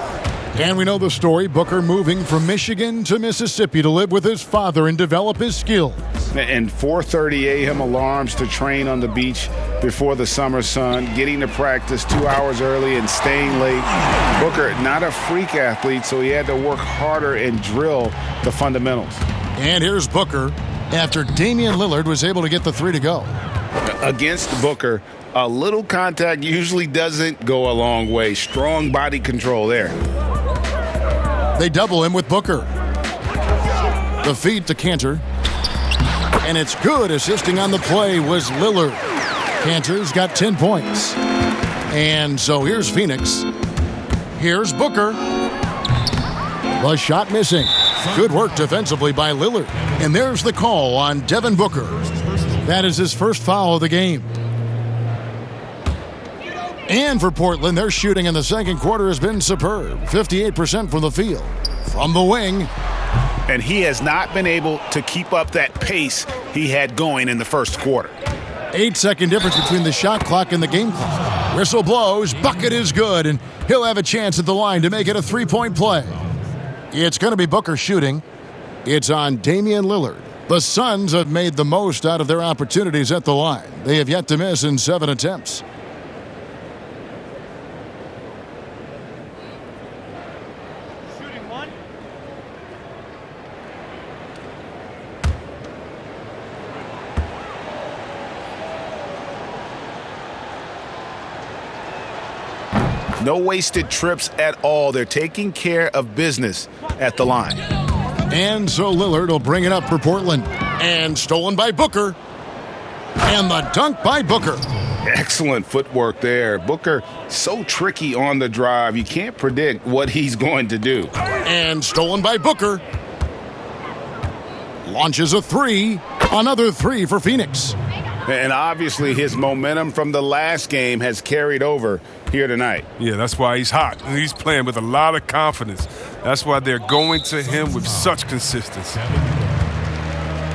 [SPEAKER 4] And we know the story. Booker moving from Michigan to Mississippi to live with his father and develop his skills.
[SPEAKER 5] And 4:30 a.m. alarms to train on the beach before the summer sun, getting to practice 2 hours early and staying late. Booker, not a freak athlete, so he had to work harder and drill the fundamentals.
[SPEAKER 4] And here's Booker after Damian Lillard was able to get the 3 to go.
[SPEAKER 5] Against Booker, a little contact usually doesn't go a long way. Strong body control there.
[SPEAKER 4] They double him with Booker. The feed to Cantor. And it's good. Assisting on the play was Lillard. Cantor's got 10 points. And so here's Phoenix. Here's Booker. The shot missing. Good work defensively by Lillard. And there's the call on Devin Booker. That is his first foul of the game. And for Portland, their shooting in the second quarter has been superb. 58% from the field. From the wing.
[SPEAKER 5] And he has not been able to keep up that pace he had going in the first quarter.
[SPEAKER 4] 8-second difference between the shot clock and the game clock. Whistle blows, bucket is good, and he'll have a chance at the line to make it a 3-point play. It's going to be Booker shooting. It's on Damian Lillard. The Suns have made the most out of their opportunities at the line. They have yet to miss in 7 attempts.
[SPEAKER 5] No wasted trips at all. They're taking care of business at the line.
[SPEAKER 4] And so Lillard will bring it up for Portland. And stolen by Booker. And the dunk by Booker.
[SPEAKER 5] Excellent footwork there. Booker, so tricky on the drive. You can't predict what he's going to do.
[SPEAKER 4] And stolen by Booker. Launches a 3. Another 3 for Phoenix.
[SPEAKER 5] And obviously his momentum from the last game has carried over here tonight.
[SPEAKER 7] Yeah, that's why he's hot. He's playing with a lot of confidence. That's why they're going to him with such consistency.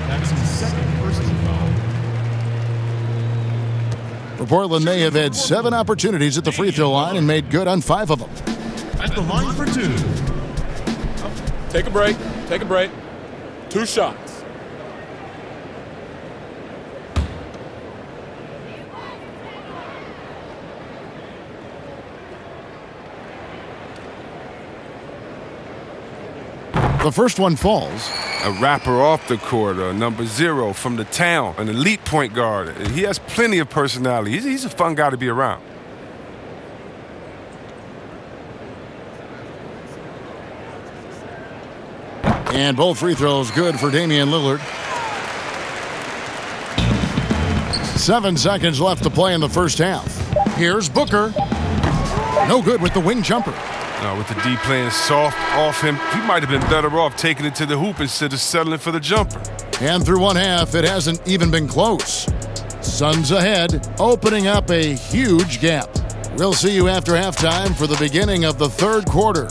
[SPEAKER 12] That's his second personal foul.
[SPEAKER 4] For Portland, they have had 7 opportunities at the free throw line and made good on 5 of them.
[SPEAKER 12] At the line for 2.
[SPEAKER 9] Take a break. Take a break. 2 shots.
[SPEAKER 4] The first one falls.
[SPEAKER 7] A rapper off the court, number 0 from the town, an elite point guard. He has plenty of personality. He's a fun guy to be around.
[SPEAKER 4] And both free throws good for Damian Lillard. 7 seconds left to play in the first half. Here's Booker. No good with the wing jumper.
[SPEAKER 7] With the D playing soft off him, he might have been better off taking it to the hoop instead of settling for the jumper.
[SPEAKER 4] And through one half, it hasn't even been close. Suns ahead, opening up a huge gap. We'll see you after halftime for the beginning of the third quarter.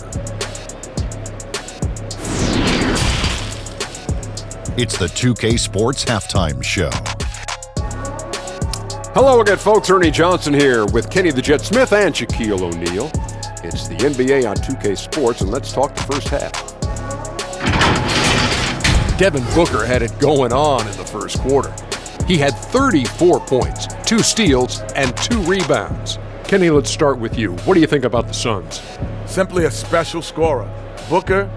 [SPEAKER 13] It's the 2K Sports Halftime Show.
[SPEAKER 14] Hello again, folks. Ernie Johnson here with Kenny the Jet Smith and Shaquille O'Neal. It's the NBA on 2K Sports, and let's talk the first half. Devin Booker had it going on in the first quarter. He had 34 points, 2 steals, and 2 rebounds. Kenny, let's start with you. What do you think about the Suns?
[SPEAKER 15] Simply a special scorer. Booker,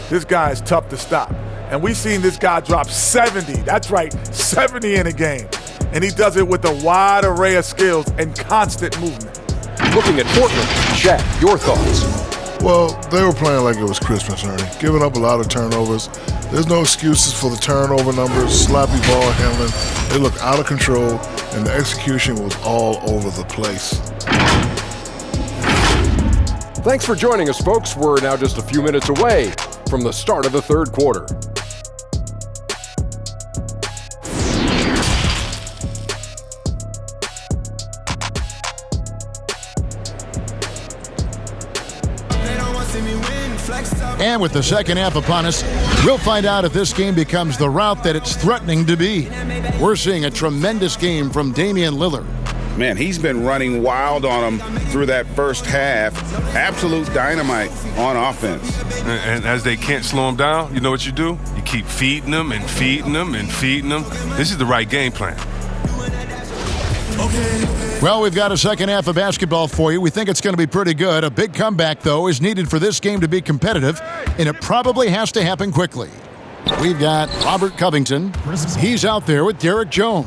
[SPEAKER 15] this guy is tough to stop. And we've seen this guy drop 70. That's right, 70 in a game. And he does it with a wide array of skills and constant movement.
[SPEAKER 14] Looking at Portland, Shaq, your thoughts?
[SPEAKER 16] Well, they were playing like it was Christmas, Ernie. Giving up a lot of turnovers. There's no excuses for the turnover numbers, sloppy ball handling. They looked out of control, and the execution was all over the place.
[SPEAKER 14] Thanks for joining us, folks. We're now just a few minutes away from the start of the third quarter.
[SPEAKER 4] And with the second half upon us, we'll find out if this game becomes the route that it's threatening to be. We're seeing a tremendous game from Damian Lillard.
[SPEAKER 5] Man, he's been running wild on them through that first half. Absolute dynamite on offense.
[SPEAKER 7] And as they can't slow him down, you know what you do? You keep feeding them and feeding them and feeding them. This is the right game plan.
[SPEAKER 4] Well, we've got a second half of basketball for you. We think it's going to be pretty good. A big comeback, though, is needed for this game to be competitive, and it probably has to happen quickly. We've got Robert Covington. He's out there with Derek Jones.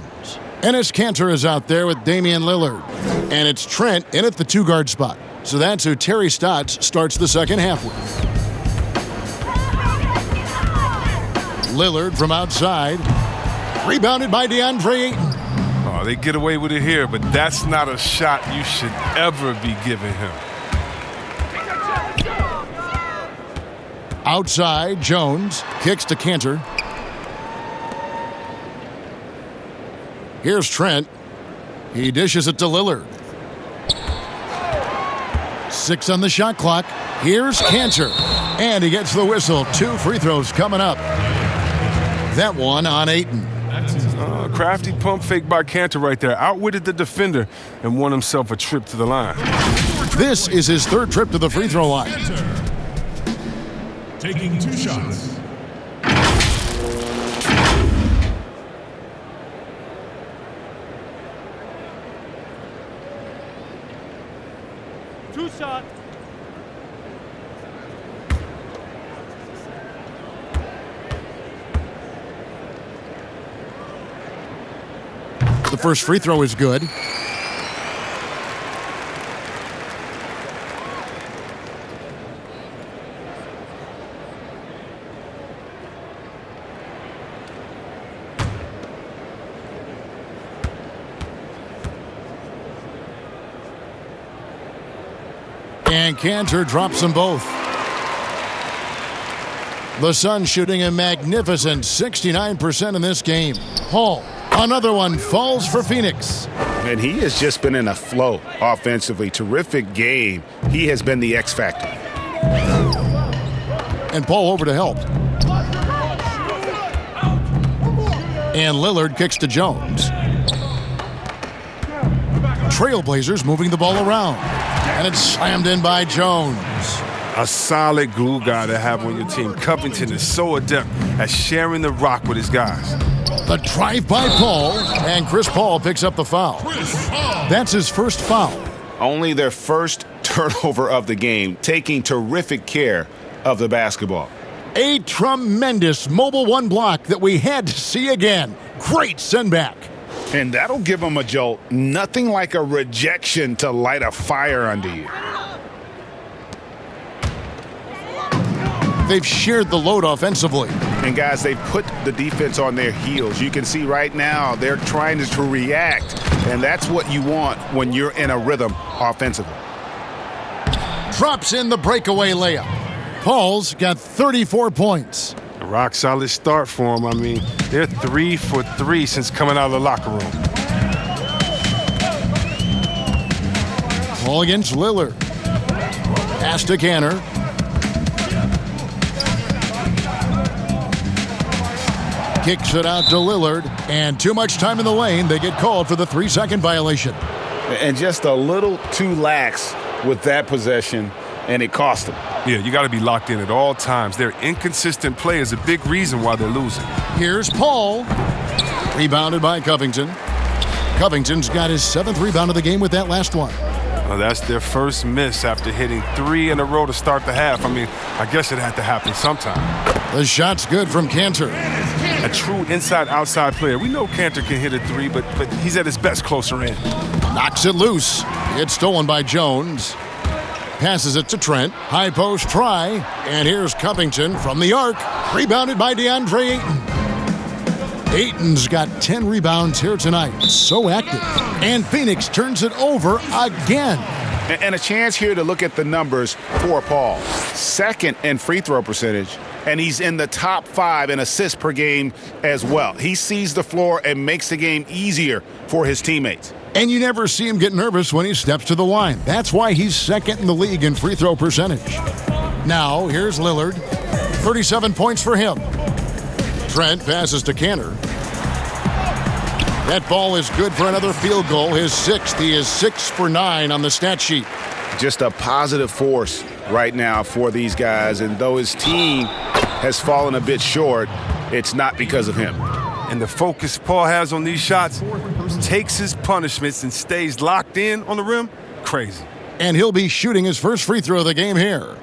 [SPEAKER 4] Enes Kanter is out there with Damian Lillard. And it's Trent in at the 2-guard spot. So that's who Terry Stotts starts the second half with. Lillard from outside. Rebounded by DeAndre Ayton.
[SPEAKER 7] Oh, they get away with it here, but that's not a shot you should ever be giving him.
[SPEAKER 4] Outside, Jones kicks to Kanter. Here's Trent. He dishes it to Lillard. 6 on the shot clock. Here's Kanter. And he gets the whistle. 2 free throws coming up. That one on Ayton.
[SPEAKER 7] Crafty pump fake by Kanter right there. Outwitted the defender and won himself a trip to the line.
[SPEAKER 4] This is his 3rd trip to the free throw line.
[SPEAKER 12] Taking 2 shots.
[SPEAKER 4] The first free throw is good. And Kanter drops them both. The Suns shooting a magnificent 69% in this game. Paul. Another one falls for Phoenix.
[SPEAKER 5] And he has just been in a flow offensively. Terrific game. He has been the X factor.
[SPEAKER 4] And Paul over to help. And Lillard kicks to Jones. Trailblazers moving the ball around. And it's slammed in by Jones.
[SPEAKER 7] A solid glue guy to have on your team. Covington is so adept at sharing the rock with his guys.
[SPEAKER 4] The drive by Paul, and Chris Paul picks up the foul. That's his first foul.
[SPEAKER 5] Only their first turnover of the game, taking terrific care of the basketball.
[SPEAKER 4] A tremendous Mobile 1 block that we had to see again. Great send back.
[SPEAKER 5] And that'll give them a jolt. Nothing like a rejection to light a fire under you.
[SPEAKER 4] They've shared the load offensively.
[SPEAKER 5] And guys, they've put the defense on their heels. You can see right now they're trying to react. And that's what you want when you're in a rhythm offensively.
[SPEAKER 4] Drops in the breakaway layup. Paul's got 34 points.
[SPEAKER 7] A rock-solid start for him. I mean, they're 3 for 3 since coming out of the locker room.
[SPEAKER 4] Ball against Lillard. Pass to Canner. Kicks it out to Lillard. And too much time in the lane. They get called for the 3-second violation.
[SPEAKER 5] And just a little too lax with that possession, and it cost them.
[SPEAKER 7] Yeah, you got to be locked in at all times. Their inconsistent play is a big reason why they're losing.
[SPEAKER 4] Here's Paul. Rebounded by Covington. Covington's got his 7th rebound of the game with that last one.
[SPEAKER 7] Well, that's their first miss after hitting 3 in a row to start the half. I mean, I guess it had to happen sometime.
[SPEAKER 4] The shot's good from Cantor.
[SPEAKER 7] A true inside-outside player. We know Cantor can hit a 3, but he's at his best closer in.
[SPEAKER 4] Knocks it loose. It's stolen by Jones. Passes it to Trent. High post try. And here's Covington from the arc. Rebounded by DeAndre Ayton. Ayton's got 10 rebounds here tonight. So active. And Phoenix turns it over again.
[SPEAKER 5] And a chance here to look at the numbers for Paul. 2nd in free throw percentage, and he's in the top 5 in assists per game as well. He sees the floor and makes the game easier for his teammates.
[SPEAKER 4] And you never see him get nervous when he steps to the line. That's why he's 2nd in the league in free throw percentage. Now, here's Lillard. 37 points for him. Trent passes to Cantor. That ball is good for another field goal, his 6th. He is 6 for 9 on the stat sheet.
[SPEAKER 5] Just a positive force right now for these guys, and though his team has fallen a bit short, it's not because of him.
[SPEAKER 7] And the focus Paul has on these shots, takes his punishments and stays locked in on the rim, crazy.
[SPEAKER 4] And he'll be shooting his first free throw of the game here.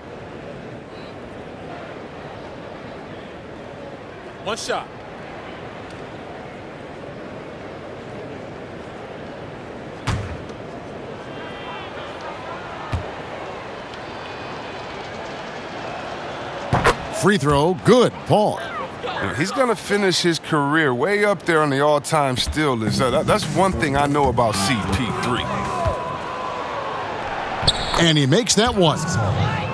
[SPEAKER 9] One shot.
[SPEAKER 4] Free throw, good, Paul.
[SPEAKER 7] He's going to finish his career way up there on the all-time steal list. That's one thing I know about CP3.
[SPEAKER 4] And he makes that one.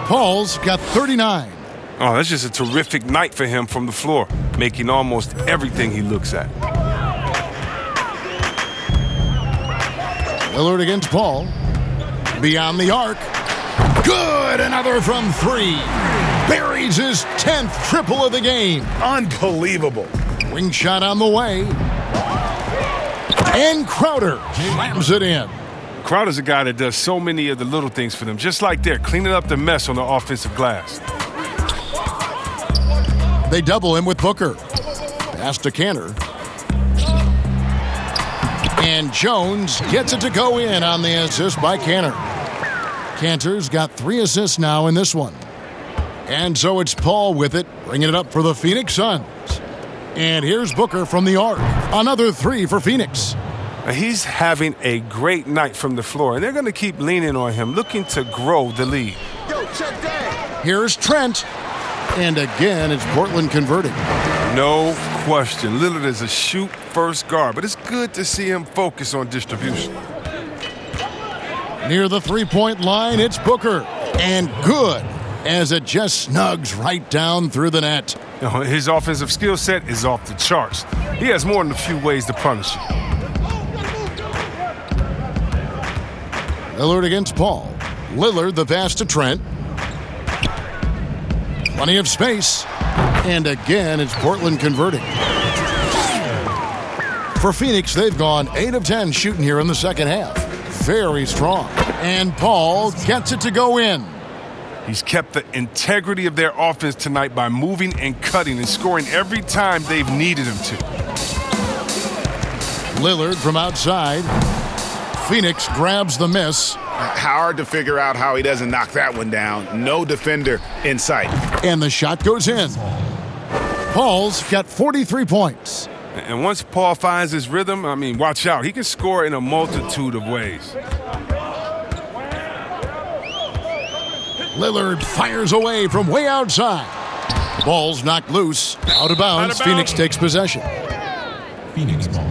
[SPEAKER 4] Paul's got 39.
[SPEAKER 7] Oh, that's just a terrific night for him from the floor, making almost everything he looks at.
[SPEAKER 4] Lillard against Paul. Beyond the arc. Good, another from 3. Buries his 10th triple of the game.
[SPEAKER 5] Unbelievable.
[SPEAKER 4] Wing shot on the way. And Crowder slams it in.
[SPEAKER 7] Crowder's a guy that does so many of the little things for them, just like they're cleaning up the mess on the offensive glass.
[SPEAKER 4] They double him with Booker. Pass to Cantor. And Jones gets it to go in on the assist by Cantor. Cantor's got 3 assists now in this one. And so it's Paul with it, bringing it up for the Phoenix Suns. And here's Booker from the arc. Another 3 for Phoenix.
[SPEAKER 7] He's having a great night from the floor, and they're going to keep leaning on him, looking to grow the lead.
[SPEAKER 4] Yo, check that. Here's Trent. And again, it's Portland converting.
[SPEAKER 7] No question. Lillard is a shoot-first guard, but it's good to see him focus on distribution.
[SPEAKER 4] Near the three-point line, it's Booker. And good, as it just snugs right down through the net.
[SPEAKER 7] His offensive skill set is off the charts. He has more than a few ways to punish you.
[SPEAKER 4] Lillard against Paul. Lillard the pass to Trent. Plenty of space. And again, it's Portland converting. For Phoenix, they've gone 8 of 10 shooting here in the second half. Very strong. And Paul gets it to go in.
[SPEAKER 7] He's kept the integrity of their offense tonight by moving and cutting and scoring every time they've needed him to.
[SPEAKER 4] Lillard from outside. Phoenix grabs the miss.
[SPEAKER 5] Hard to figure out how he doesn't knock that one down. No defender in sight.
[SPEAKER 4] And the shot goes in. Paul's got 43 points.
[SPEAKER 7] And once Paul finds his rhythm, watch out. He can score in a multitude of ways.
[SPEAKER 4] Lillard fires away from way outside. The ball's knocked loose. Out of bounds. Phoenix takes possession.
[SPEAKER 12] Phoenix ball.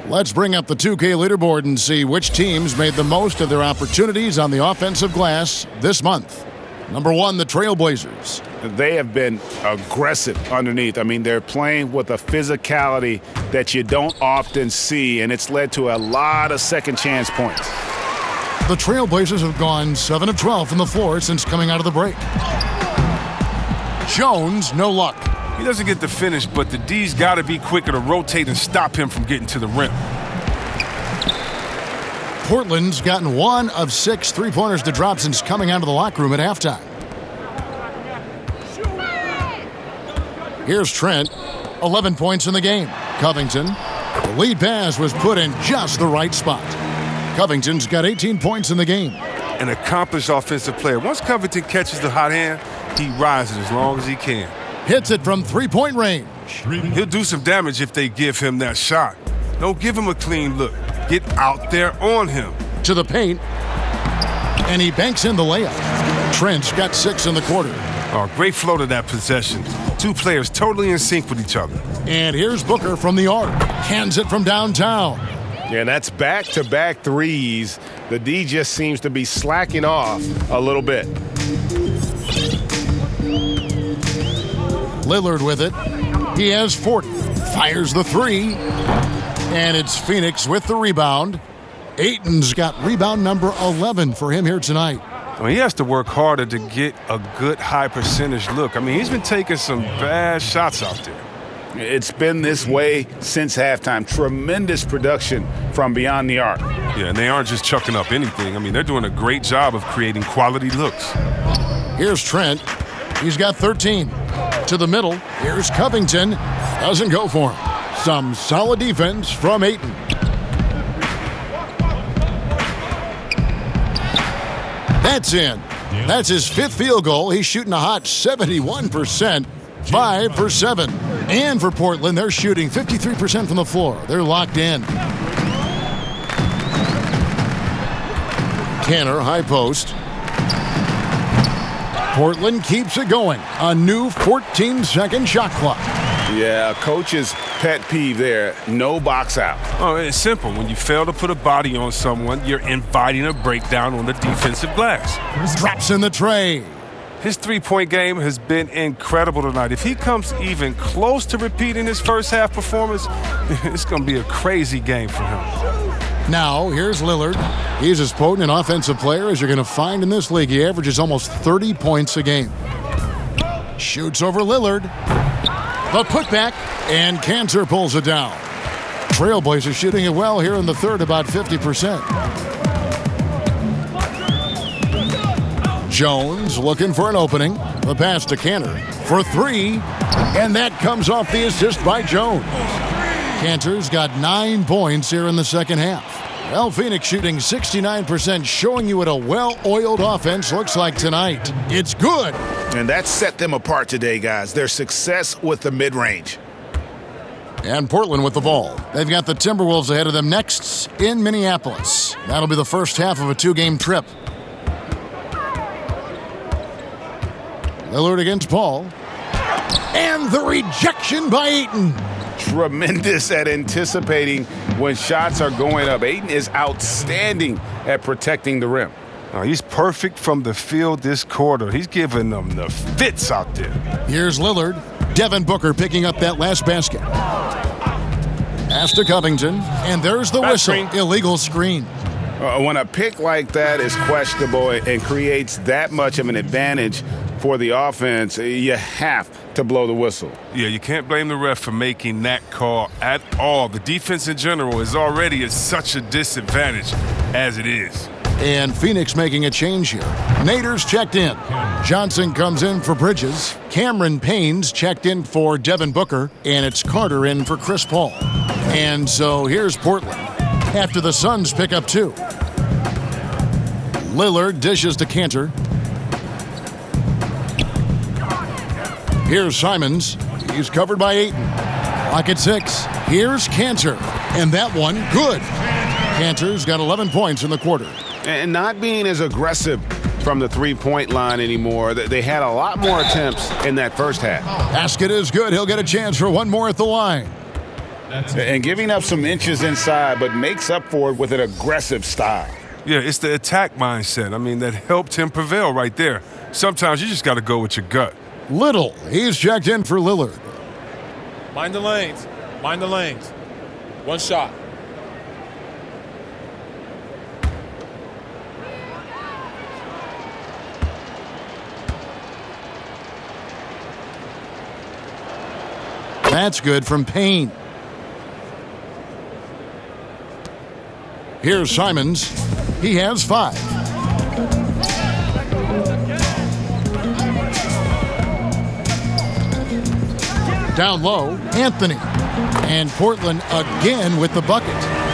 [SPEAKER 4] Let's bring up the 2K leaderboard and see which teams made the most of their opportunities on the offensive glass this month. Number 1, the Trailblazers.
[SPEAKER 5] They have been aggressive underneath. They're playing with a physicality that you don't often see, and it's led to a lot of second chance points.
[SPEAKER 4] The Trailblazers have gone 7 of 12 from the floor since coming out of the break. Jones, no luck.
[SPEAKER 7] He doesn't get the finish, but the D's got to be quicker to rotate and stop him from getting to the rim.
[SPEAKER 4] Portland's gotten 1 of 6 three-pointers to drop since coming out of the locker room at halftime. Here's Trent, 11 points in the game. Covington, the lead pass was put in just the right spot. Covington's got 18 points in the game.
[SPEAKER 7] An accomplished offensive player. Once Covington catches the hot hand, he rises as long as he can.
[SPEAKER 4] Hits it from three-point range.
[SPEAKER 7] He'll do some damage if they give him that shot. Don't give him a clean look. Get out there on him.
[SPEAKER 4] To the paint, and he banks in the layup. Trent's got 6 in the quarter.
[SPEAKER 7] Oh, great flow to that possession. Two players totally in sync with each other.
[SPEAKER 4] And here's Booker from the arc. Hands it from downtown.
[SPEAKER 8] Yeah, and that's back-to-back threes. The D just seems to be slacking off a little bit.
[SPEAKER 4] Lillard with it. He has 40. Fires the 3. And it's Phoenix with the rebound. Ayton's got rebound number 11 for him here tonight.
[SPEAKER 7] I mean, he has to work harder to get a good high percentage look. I mean, he's been taking some bad shots out there.
[SPEAKER 5] It's been this way since halftime. Tremendous production from beyond the arc.
[SPEAKER 7] Yeah, and they aren't just chucking up anything. I mean, they're doing a great job of creating quality looks.
[SPEAKER 4] Here's Trent. He's got 13. To the middle. Here's Covington. Doesn't go for him. Some solid defense from Ayton. That's in. That's his 5th field goal. He's shooting a hot 71%. 5 for 7. And for Portland, they're shooting 53% from the floor. They're locked in. Canner, high post. Portland keeps it going. A new 14-second shot clock.
[SPEAKER 5] Yeah, coach's pet peeve there. No box out.
[SPEAKER 7] Oh, it's simple. When you fail to put a body on someone, you're inviting a breakdown on the defensive glass.
[SPEAKER 4] Drops in the tray.
[SPEAKER 7] His three-point game has been incredible tonight. If he comes even close to repeating his first half performance, it's going to be a crazy game for him.
[SPEAKER 4] Now, here's Lillard. He's as potent an offensive player as you're going to find in this league. He averages almost 30 points a game. Shoots over Lillard. The putback, and Cantor pulls it down. Trailblazers shooting it well here in the third, about 50%. Jones looking for an opening. The pass to Cantor for 3, and that comes off the assist by Jones. Cantor's got 9 points here in the second half. Well, Phoenix shooting 69%, showing you what a well-oiled offense looks like tonight. It's good.
[SPEAKER 5] And that set them apart today, guys. Their success with the mid-range.
[SPEAKER 4] And Portland with the ball. They've got the Timberwolves ahead of them next in Minneapolis. That'll be the first half of a 2-game trip. Lillard against Paul. And the rejection by Ayton.
[SPEAKER 5] Tremendous at anticipating when shots are going up. Ayton is outstanding at protecting the rim.
[SPEAKER 7] Oh, he's perfect from the field this quarter. He's giving them the fits out there.
[SPEAKER 4] Here's Lillard. Devin Booker picking up that last basket. Pass to Covington, and there's the whistle. Illegal screen.
[SPEAKER 5] When a pick like that is questionable and creates that much of an advantage for the offense, you have to blow the whistle.
[SPEAKER 7] Yeah, you can't blame the ref for making that call at all. The defense in general is already at such a disadvantage as it is.
[SPEAKER 4] And Phoenix making a change here. Nader's checked in. Johnson comes in for Bridges. Cameron Payne's checked in for Devin Booker. And it's Carter in for Chris Paul. And so here's Portland after the Suns pick up 2. Lillard dishes to Cantor. Here's Simons. He's covered by Ayton. Clock at 6. Here's Cantor. And that one, good. Cantor's got 11 points in the quarter.
[SPEAKER 5] And not being as aggressive from the three-point line anymore. They had a lot more attempts in that first half.
[SPEAKER 4] Basket is good. He'll get a chance for one more at the line.
[SPEAKER 5] And giving up some inches inside, but makes up for it with an aggressive style.
[SPEAKER 7] Yeah, it's the attack mindset. I mean, that helped him prevail right there. Sometimes you just got to go with your gut.
[SPEAKER 4] Little, he's checked in for Lillard.
[SPEAKER 9] Mind the lanes. Mind the lanes. One shot.
[SPEAKER 4] That's good from Payne. Here's Simons. He has 5. Down low, Anthony. And Portland again with the bucket.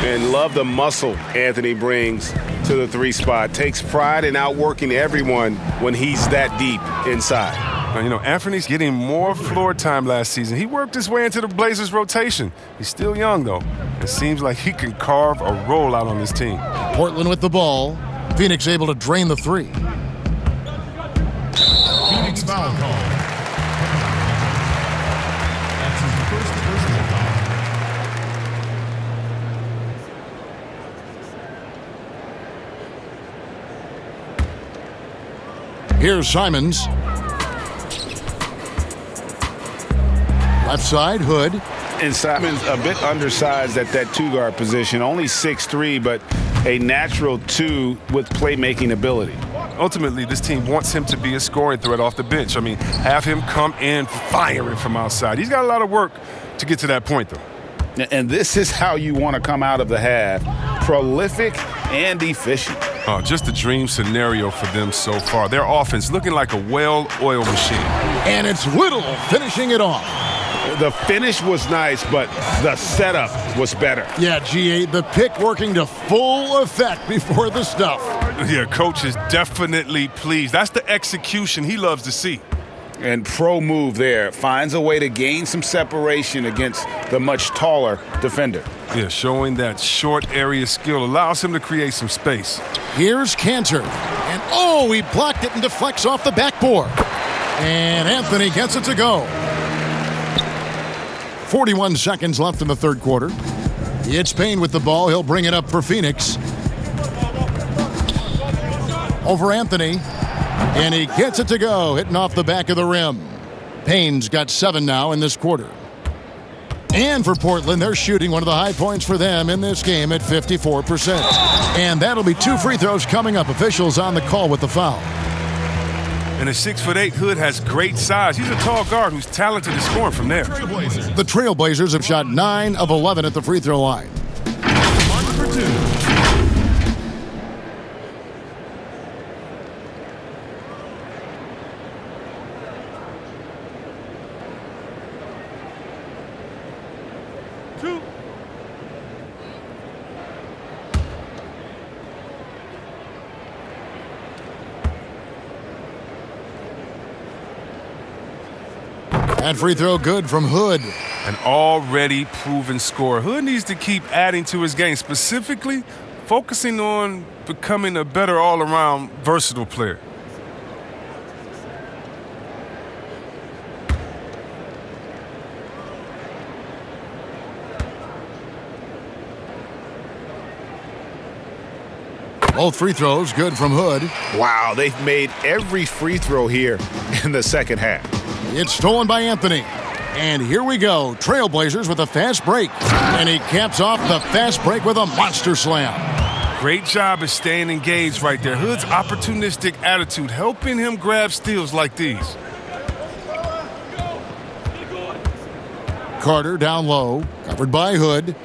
[SPEAKER 8] And love the muscle Anthony brings to the 3 spot. Takes pride in outworking everyone when he's that deep inside.
[SPEAKER 7] Now, Anthony's getting more floor time last season. He worked his way into the Blazers' rotation. He's still young, though. It seems like he can carve a rollout on this team.
[SPEAKER 4] Portland with the ball. Phoenix able to drain the 3.
[SPEAKER 12] Phoenix foul call. That's his first personal foul.
[SPEAKER 4] Here's Simons. Left side, Hood.
[SPEAKER 8] And Simons a bit undersized at that 2-guard position. Only 6'3", but a natural 2 with playmaking ability.
[SPEAKER 7] Ultimately, this team wants him to be a scoring threat off the bench. Have him come in firing from outside. He's got a lot of work to get to that point, though.
[SPEAKER 8] And this is how you want to come out of the half. Prolific and efficient.
[SPEAKER 7] Just a dream scenario for them so far. Their offense looking like a well-oiled machine.
[SPEAKER 4] And it's Whittle finishing it off.
[SPEAKER 8] The finish was nice, but the setup was better.
[SPEAKER 4] Yeah, G8, the pick working to full effect before the stuff.
[SPEAKER 7] Yeah, coach is definitely pleased. That's the execution he loves to see.
[SPEAKER 8] And pro move there. Finds a way to gain some separation against the much taller defender.
[SPEAKER 7] Yeah, showing that short area skill allows him to create some space.
[SPEAKER 4] Here's Cantor. And he blocked it and deflects off the backboard. And Anthony gets it to go. 41 seconds left in the third quarter. It's Payne with the ball. He'll bring it up for Phoenix. Over Anthony. And he gets it to go, hitting off the back of the rim. Payne's got 7 now in this quarter. And for Portland, they're shooting one of the high points for them in this game at 54%. And that'll be 2 free throws coming up. Officials on the call with the foul.
[SPEAKER 7] And a 6'8" Hood has great size. He's a tall guard who's talented at scoring from there.
[SPEAKER 4] The Trailblazers have shot 9 of 11 at the free throw line.
[SPEAKER 12] 1 for 2.
[SPEAKER 4] That free throw good from Hood.
[SPEAKER 7] An already proven scorer. Hood needs to keep adding to his game, specifically focusing on becoming a better all-around versatile player.
[SPEAKER 4] Both free throws good from Hood.
[SPEAKER 8] Wow, they've made every free throw here in the second half.
[SPEAKER 4] It's stolen by Anthony. And here we go. Trailblazers with a fast break. And he caps off the fast break with a monster slam.
[SPEAKER 7] Great job at staying engaged right there. Hood's opportunistic attitude helping him grab steals like these.
[SPEAKER 4] Carter down low, covered by Hood.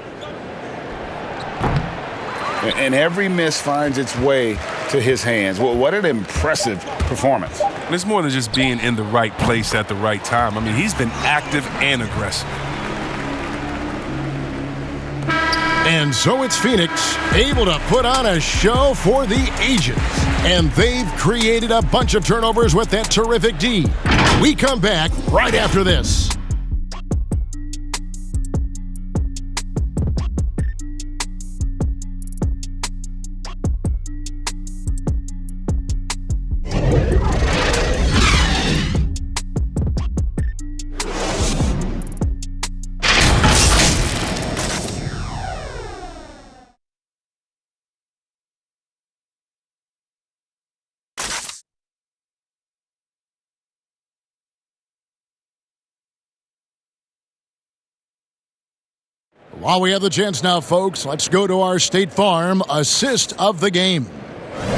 [SPEAKER 8] And every miss finds its way to his hands. Well, what an impressive performance.
[SPEAKER 7] And it's more than just being in the right place at the right time. He's been active and aggressive.
[SPEAKER 4] And so it's Phoenix, able to put on a show for the ages. And they've created a bunch of turnovers with that terrific D. We come back right after this. While we have the chance now, folks, let's go to our State Farm assist of the game.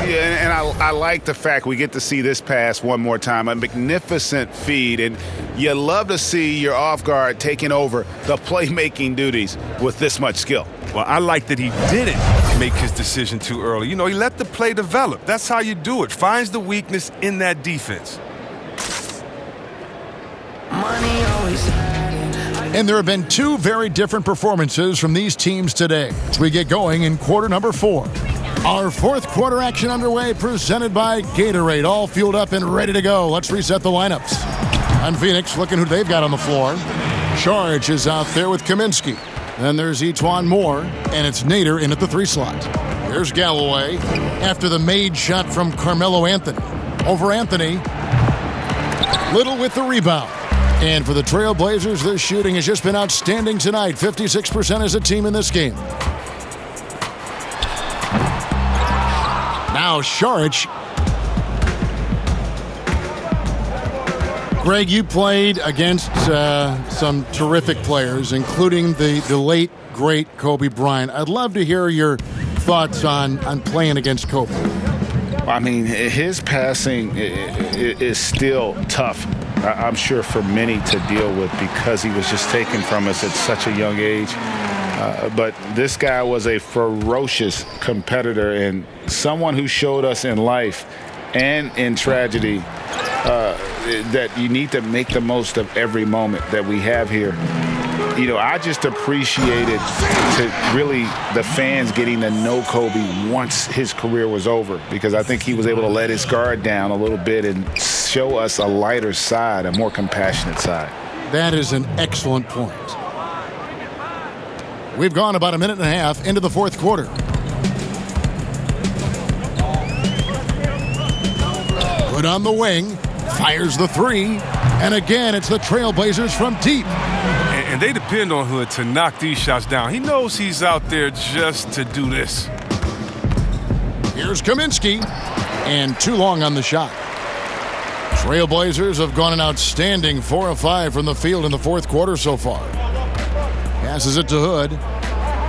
[SPEAKER 5] Yeah, and I like the fact we get to see this pass one more time. A magnificent feed, and you love to see your off guard taking over the playmaking duties with this much skill.
[SPEAKER 7] Well, I like that he didn't make his decision too early. You know, he let the play develop. That's how you do it. Finds the weakness in that defense.
[SPEAKER 4] And there have been two very different performances from these teams today as we get going in quarter number 4. Our fourth quarter action underway, presented by Gatorade, all fueled up and ready to go. Let's reset the lineups. On Phoenix, looking who they've got on the floor. Charge is out there with Kaminsky. Then there's Etuan Moore, and it's Nader in at the 3 slot. Here's Galloway after the made shot from Carmelo Anthony. Over Anthony. Little with the rebound. And for the Trail Blazers, their shooting has just been outstanding tonight. 56% as a team in this game. Now Saric. Greg, you played against some terrific players, including the late, great Kobe Bryant. I'd love to hear your thoughts on playing against Kobe.
[SPEAKER 5] I mean, his passing is still tough, I'm sure, for many to deal with because he was just taken from us at such a young age. But this guy was a ferocious competitor and someone who showed us in life and in tragedy that you need to make the most of every moment that we have here. You know, I just appreciated really the fans getting to know Kobe once his career was over, because I think he was able to let his guard down a little bit and show us a lighter side, a more compassionate side.
[SPEAKER 4] That is an excellent point. We've gone about a minute and a half into the fourth quarter. Put on the wing, fires the 3, and again it's the Trailblazers from deep.
[SPEAKER 7] And they depend on Hood to knock these shots down. He knows he's out there just to do this.
[SPEAKER 4] Here's Kaminsky, and too long on the shot. Trailblazers have gone an outstanding 4 of 5 from the field in the fourth quarter so far. Passes it to Hood,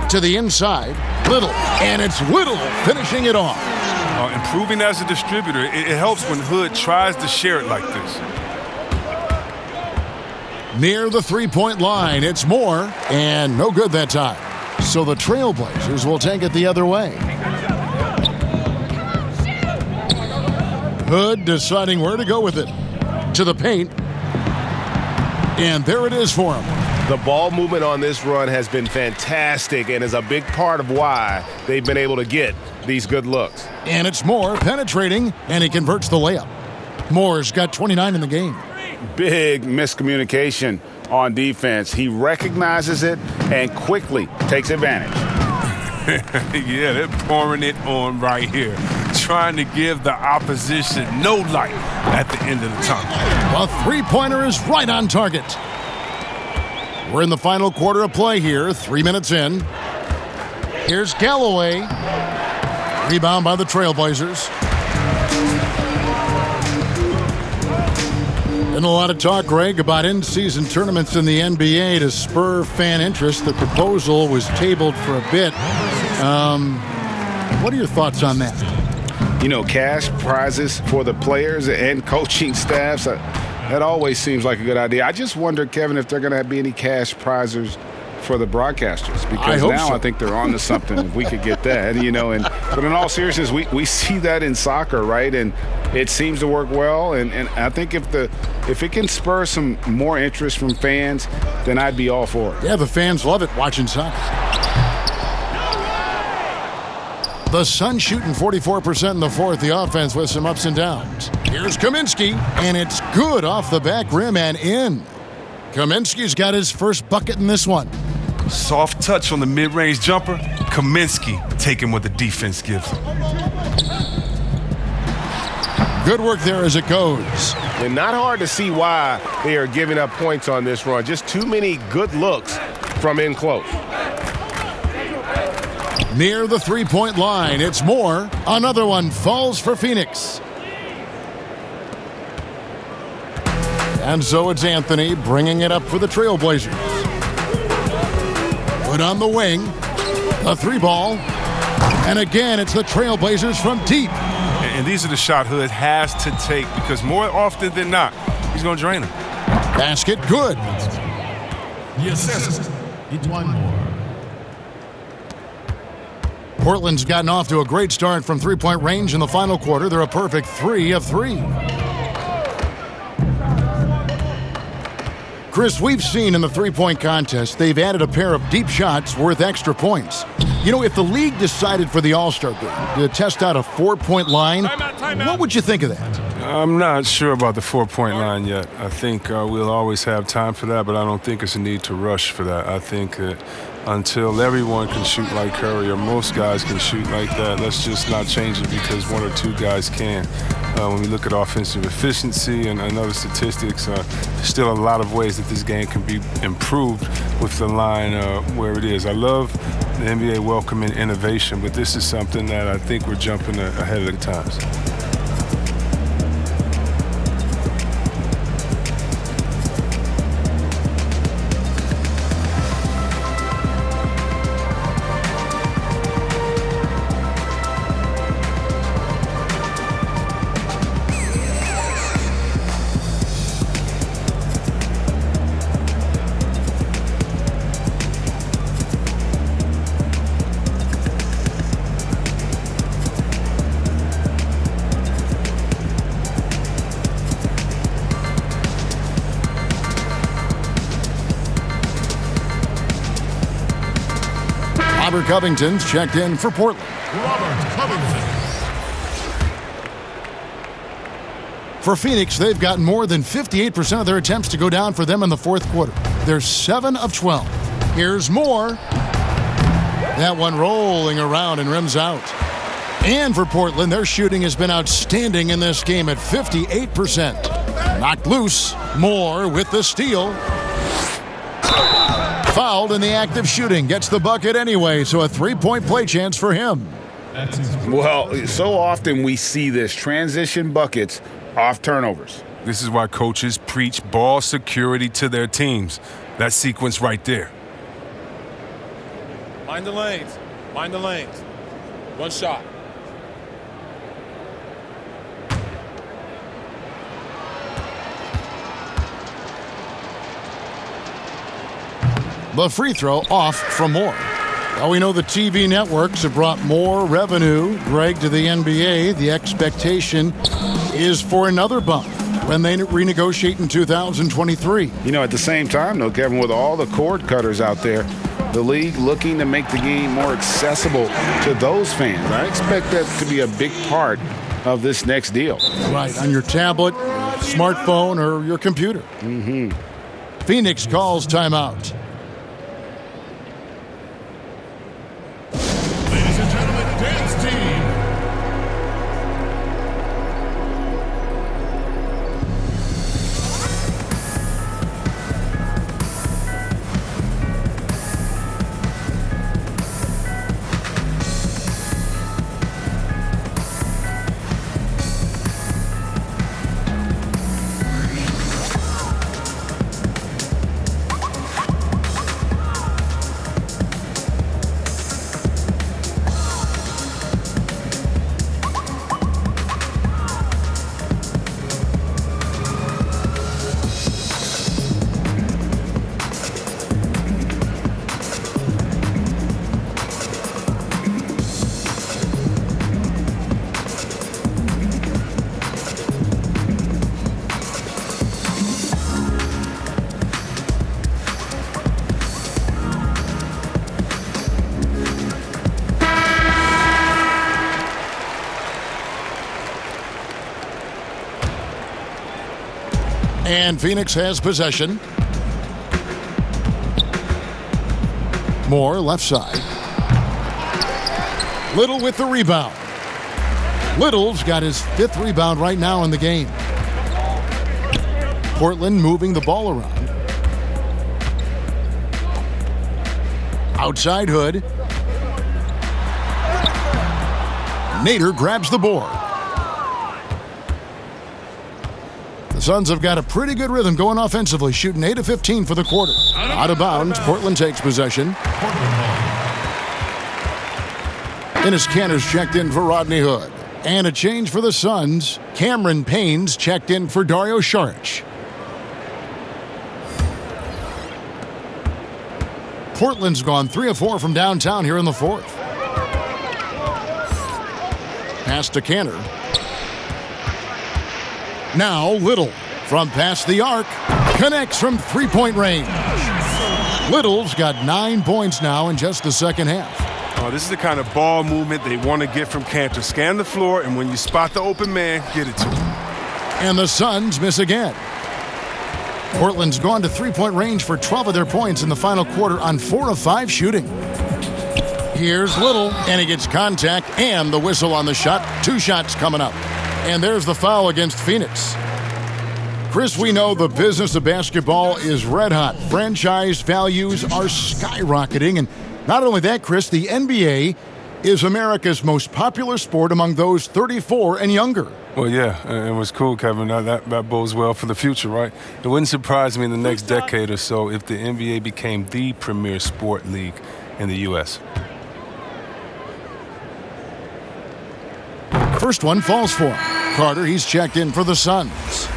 [SPEAKER 4] to the inside, Little, and it's Little finishing it off.
[SPEAKER 7] Improving as a distributor, it helps when Hood tries to share it like this.
[SPEAKER 4] Near the three-point line, it's Moore, and no good that time. So the Trailblazers will take it the other way. Hood deciding where to go with it. To the paint. And there it is for him.
[SPEAKER 8] The ball movement on this run has been fantastic and is a big part of why they've been able to get these good looks.
[SPEAKER 4] And it's Moore penetrating, and he converts the layup. Moore's got 29 in the game.
[SPEAKER 5] Big miscommunication on defense. He recognizes it and quickly takes advantage.
[SPEAKER 7] Yeah, they're pouring it on right here, trying to give the opposition no light at the end of the tunnel.
[SPEAKER 4] The three-pointer is right on target. We're in the final quarter of play here, 3 minutes in. Here's Galloway. Rebound by the Trailblazers. And a lot of talk, Greg, about in-season tournaments in the NBA to spur fan interest. The proposal was tabled for a bit. What are your thoughts on that?
[SPEAKER 5] You know, cash prizes for the players and coaching staffs, that always seems like a good idea. I just wonder, Kevin, if they're going to be any cash prizes for the broadcasters, because now I think they're on to something if we could get that, you know. But in all seriousness, we see that in soccer, right? And it seems to work well, and I think if it can spur some more interest from fans, then I'd be all for it.
[SPEAKER 4] Yeah, the fans love it watching soccer. The Suns shooting 44% in the fourth, the offense with some ups and downs. Here's Kaminsky, and it's good off the back rim and in. Kaminsky's got his first bucket in this one.
[SPEAKER 7] Soft touch on the mid-range jumper. Kaminsky taking what the defense gives him.
[SPEAKER 4] Good work there as it goes.
[SPEAKER 8] And not hard to see why they are giving up points on this run. Just too many good looks from in close.
[SPEAKER 4] Near the three-point line, it's Moore. Another one falls for Phoenix. And so it's Anthony bringing it up for the Trailblazers. Put on the wing. A 3 ball. And again, it's the Trailblazers from deep.
[SPEAKER 7] And these are the shot Hood has to take because more often than not, he's going to drain them.
[SPEAKER 4] Basket good.
[SPEAKER 12] The assist, it's one more.
[SPEAKER 4] Portland's gotten off to a great start from three-point range in the final quarter. They're a perfect 3 of 3. Chris, we've seen in the three-point contest, they've added a pair of deep shots worth extra points. You know, if the league decided for the All-Star game to test out a 4-point line, what would you think of that?
[SPEAKER 7] I'm not sure about the 4-point line yet. I think we'll always have time for that, but I don't think it's a need to rush for that. I think that until everyone can shoot like Curry or most guys can shoot like that, let's just not change it because one or two guys can. When we look at offensive efficiency and other statistics, there's still a lot of ways that this game can be improved with the line where it is. I love the NBA welcoming innovation, but this is something that I think we're jumping ahead of the times.
[SPEAKER 4] Robert Covington's checked in for Portland.
[SPEAKER 12] Robert Covington.
[SPEAKER 4] For Phoenix, they've gotten more than 58% of their attempts to go down for them in the fourth quarter. They're 7 of 12. Here's more. That one rolling around and rims out. And for Portland, their shooting has been outstanding in this game at 58%. Knocked loose. Moore with the steal. Fouled in the act of shooting. Gets the bucket anyway, so a three-point play chance for him.
[SPEAKER 5] Well, so often we see this, transition buckets off turnovers.
[SPEAKER 7] This is why coaches preach ball security to their teams. That sequence right there.
[SPEAKER 9] Mind the lanes. Mind the lanes. One shot.
[SPEAKER 4] The free throw off from Moore. Well, we know the TV networks have brought more revenue, Greg, to the NBA. The expectation is for another bump when they renegotiate in 2023.
[SPEAKER 5] You know, at the same time, though, Kevin, with all the cord cutters out there, the league looking to make the game more accessible to those fans. I expect that to be a big part of this next deal.
[SPEAKER 4] Right, on your tablet, smartphone, or your computer.
[SPEAKER 5] Mm-hmm.
[SPEAKER 4] Phoenix calls timeout.
[SPEAKER 12] Ladies and gentlemen, dance team.
[SPEAKER 4] And Phoenix has possession. Moore, left side. Little with the rebound. Little's got his 5th rebound right now in the game. Portland moving the ball around. Outside Hood. Nader grabs the board. The Suns have got a pretty good rhythm going offensively, shooting 8 of 15 for the quarter. Out of bounds, Portland takes possession. Dennis Cantor's checked in for Rodney Hood. And a change for the Suns. Cameron Payne's checked in for Dario Saric. Portland's gone 3 of 4 from downtown here in the fourth. Pass to Cantor. Now Little from past the arc. Connects from three-point range. Little's got 9 points now in just the second half.
[SPEAKER 7] Oh, this is the kind of ball movement they want to get from Cantor. Scan the floor, and when you spot the open man, get it to him.
[SPEAKER 4] And the Suns miss again. Portland's gone to three-point range for 12 of their points in the final quarter on 4 of 5 shooting. Here's Little, and he gets contact and the whistle on the shot. 2 shots coming up. And there's the foul against Phoenix. Chris, we know the business of basketball is red hot. Franchise values are skyrocketing. And not only that, Chris, the NBA is America's most popular sport among those 34 and younger.
[SPEAKER 7] Well, yeah, it was cool, Kevin. That bodes well for the future, right? It wouldn't surprise me in the next decade or so if the NBA became the premier sport league in the U.S.
[SPEAKER 4] First one falls for him. Carter, he's checked in for the Suns.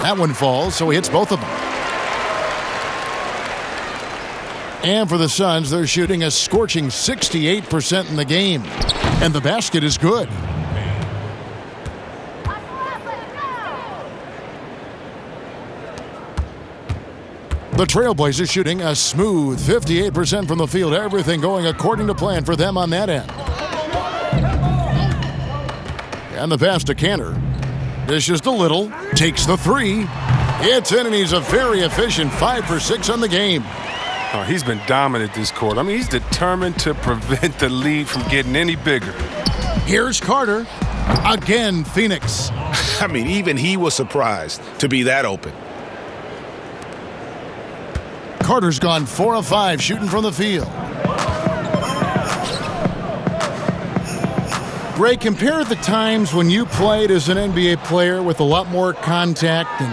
[SPEAKER 4] That one falls, so he hits both of them. And for the Suns, they're shooting a scorching 68% in the game. And the basket is good. The Trailblazers shooting a smooth 58% from the field. Everything going according to plan for them on that end. And the pass to Cantor. Dishes to Little, takes the 3. It's in, and he's a very efficient 5 for 6 on the game.
[SPEAKER 7] Oh, he's been dominant this quarter. I mean, he's determined to prevent the lead from getting any bigger.
[SPEAKER 4] Here's Carter. Again, Phoenix.
[SPEAKER 8] I mean, even he was surprised to be that open.
[SPEAKER 4] Carter's gone 4 of 5 shooting from the field. Ray, compare the times when you played as an NBA player with a lot more contact and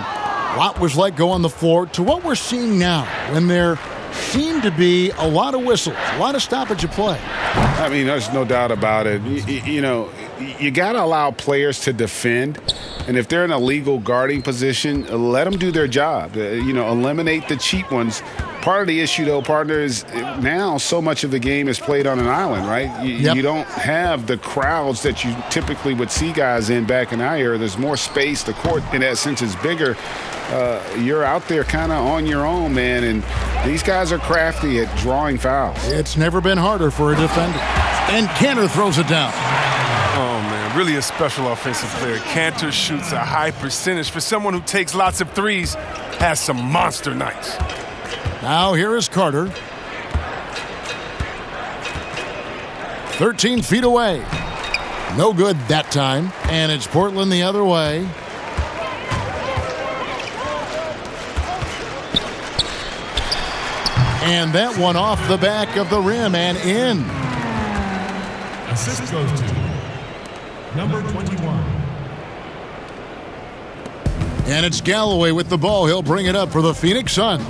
[SPEAKER 4] what was like go on the floor to what we're seeing now when there seem to be a lot of whistles, a lot of stoppage of play.
[SPEAKER 5] I mean, there's no doubt about it. You know, you got to allow players to defend. And if they're in a legal guarding position, let them do their job. Eliminate the cheap ones. Part of the issue, though, partner, is now so much of the game is played on an island, right? You don't have the crowds that you typically would see guys in back in our era. There's more space. The court, in that sense, is bigger. You're out there kind of on your own, man, and these guys are crafty at drawing fouls.
[SPEAKER 4] It's never been harder for a defender. And Cantor throws it down.
[SPEAKER 7] Oh, man, really a special offensive player. Cantor shoots a high percentage. For someone who takes lots of threes, has some monster nights.
[SPEAKER 4] Now here is Carter. 13 feet away. No good that time. And it's Portland the other way. And that one off the back of the rim and in.
[SPEAKER 12] Assist goes to number 21.
[SPEAKER 4] And it's Galloway with the ball. He'll bring it up for the Phoenix Suns.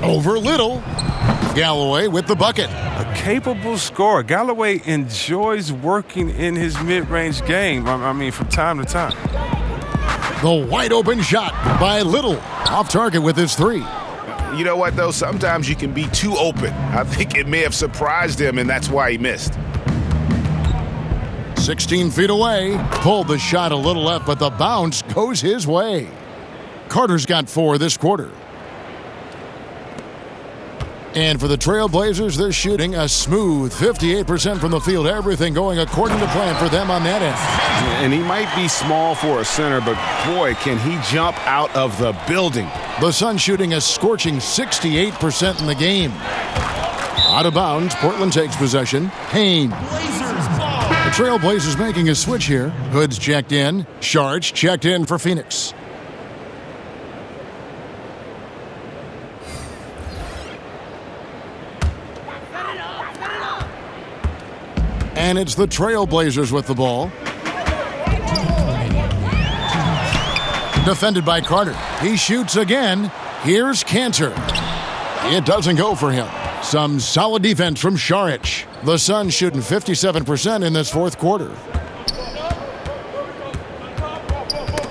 [SPEAKER 4] Over Little. Galloway with the bucket.
[SPEAKER 7] A capable scorer. Galloway enjoys working in his mid-range game, I mean, from time to time.
[SPEAKER 4] The wide open shot by Little. Off target with his 3.
[SPEAKER 8] You know what, though? Sometimes you can be too open. I think it may have surprised him, and that's why he missed.
[SPEAKER 4] 16 feet away. Pulled the shot a little left, but the bounce goes his way. Carter's got 4 this quarter. And for the Trailblazers, they're shooting a smooth 58% from the field. Everything going according to plan for them on that end.
[SPEAKER 5] And he might be small for a center, but boy, can he jump out of the building.
[SPEAKER 4] The Suns shooting a scorching 68% in the game. Out of bounds, Portland takes possession. Payne. The Trailblazers making a switch here. Hood's checked in. Saric checked in for Phoenix. And it's the Trailblazers with the ball. Defended by Carter. He shoots again. Here's Cantor. It doesn't go for him. Some solid defense from Šarić. The Suns shooting 57% in this fourth quarter.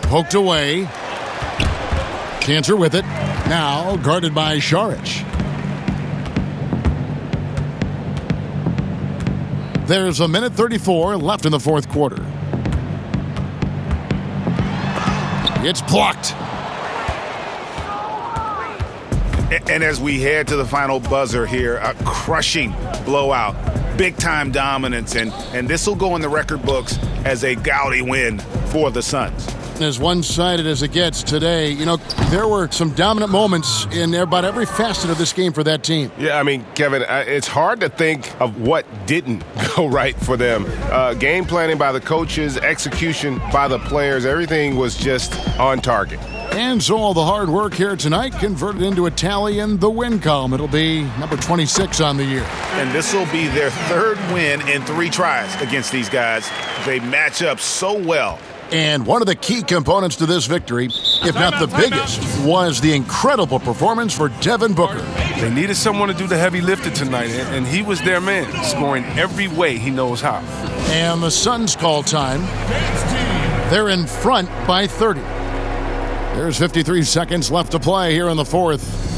[SPEAKER 4] Poked away. Cantor with it. Now guarded by Šarić. There's a minute 34 left in the fourth quarter. It's blocked.
[SPEAKER 5] And as we head to the final buzzer here, a crushing blowout, big-time dominance, and this will go in the record books as a gaudy win for the Suns.
[SPEAKER 4] As one-sided as it gets today, you know, there were some dominant moments in about every facet of this game for that team.
[SPEAKER 8] Yeah, I mean, Kevin, it's hard to think of what didn't go right for them. Game planning by the coaches, execution by the players, everything was just on target.
[SPEAKER 4] And so all the hard work here tonight converted into a tally in the win column. It'll be number 26 on the year.
[SPEAKER 5] And this will be their third win in 3 tries against these guys. They match up so well.
[SPEAKER 4] And one of the key components to this victory, if not the biggest, was the incredible performance for Devin Booker.
[SPEAKER 7] They needed someone to do the heavy lifting tonight, and he was their man, scoring every way he knows how.
[SPEAKER 4] And the Suns call time. They're in front by 30. There's 53 seconds left to play here in the fourth.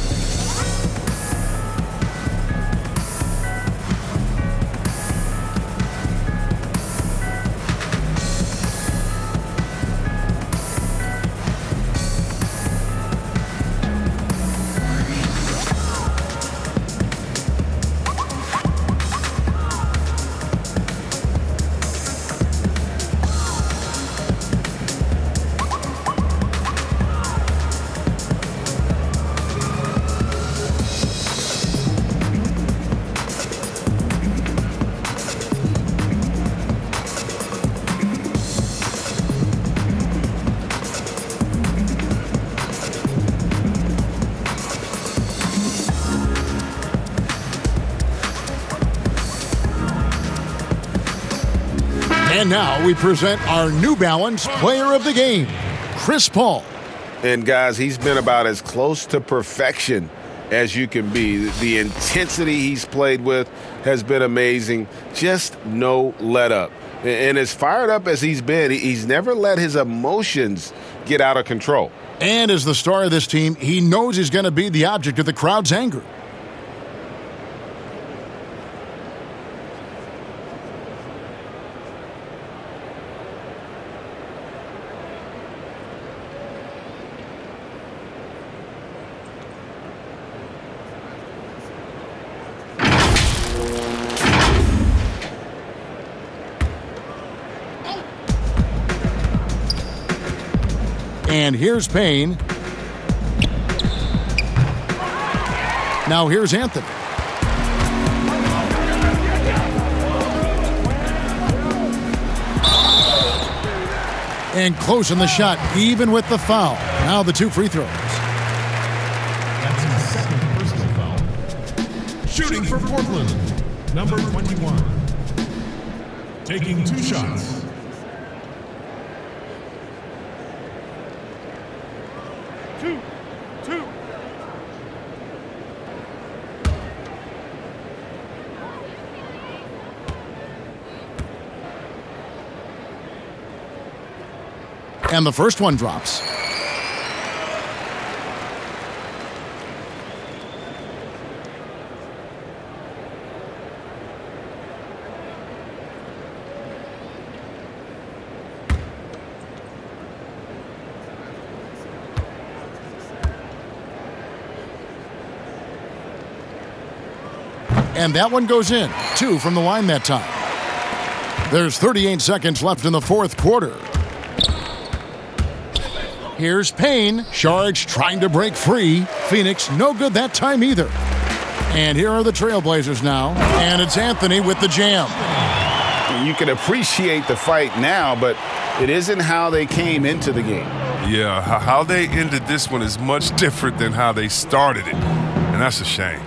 [SPEAKER 4] And now we present our New Balance Player of the Game, Chris Paul.
[SPEAKER 8] And guys, he's been about as close to perfection as you can be. The intensity he's played with has been amazing. Just no let up. And as fired up as he's been, he's never let his emotions get out of control.
[SPEAKER 4] And as the star of this team, he knows he's going to be the object of the crowd's anger. And here's Payne. Now here's Anthony. And close in the shot, even with the foul. Now the 2 free throws.
[SPEAKER 12] That's his second personal foul. Shooting for Portland, number 21. Taking 2 shots.
[SPEAKER 4] And the first one drops. And that one goes in. 2 from the line that time. There's 38 seconds left in the fourth quarter. Here's Payne. Šarić trying to break free. Phoenix, no good that time either. And here are the Trailblazers now. And it's Anthony with the jam.
[SPEAKER 5] You can appreciate the fight now, but it isn't how they came into the game.
[SPEAKER 7] Yeah, how they ended this one is much different than how they started it. And that's a shame.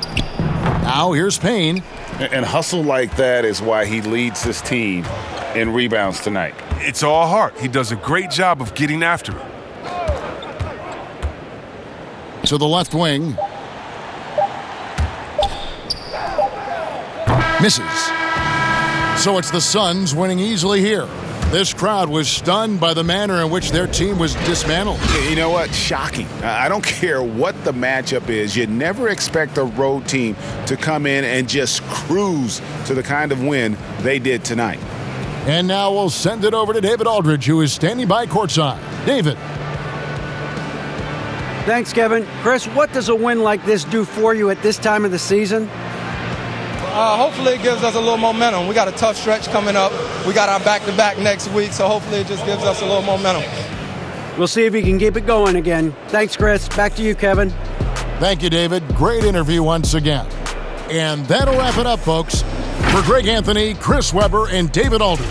[SPEAKER 4] Now here's Payne.
[SPEAKER 8] And hustle like that is why he leads his team in rebounds tonight.
[SPEAKER 7] It's all heart. He does a great job of getting after it.
[SPEAKER 4] To the left wing. Misses. So it's the Suns winning easily here. This crowd was stunned by the manner in which their team was dismantled.
[SPEAKER 8] You know what? Shocking. I don't care what the matchup is. You never expect a road team to come in and just cruise to the kind of win they did tonight.
[SPEAKER 4] And now we'll send it over to David Aldridge, who is standing by courtside. David.
[SPEAKER 6] Thanks, Kevin. Chris, what does a win like this do for you at this time of the season?
[SPEAKER 17] Hopefully it gives us a little momentum. We got a tough stretch coming up. We got our back-to-back next week, so hopefully it just gives us a little momentum.
[SPEAKER 6] We'll see if he can keep it going again. Thanks, Chris. Back to you, Kevin.
[SPEAKER 4] Thank you, David. Great interview once again. And that'll wrap it up, folks. For Greg Anthony, Chris Webber, and David Aldridge,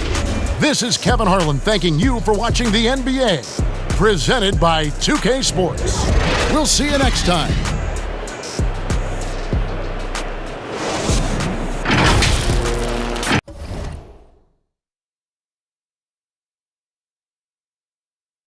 [SPEAKER 4] this is Kevin Harlan thanking you for watching the NBA, presented by 2K Sports. We'll see you next time.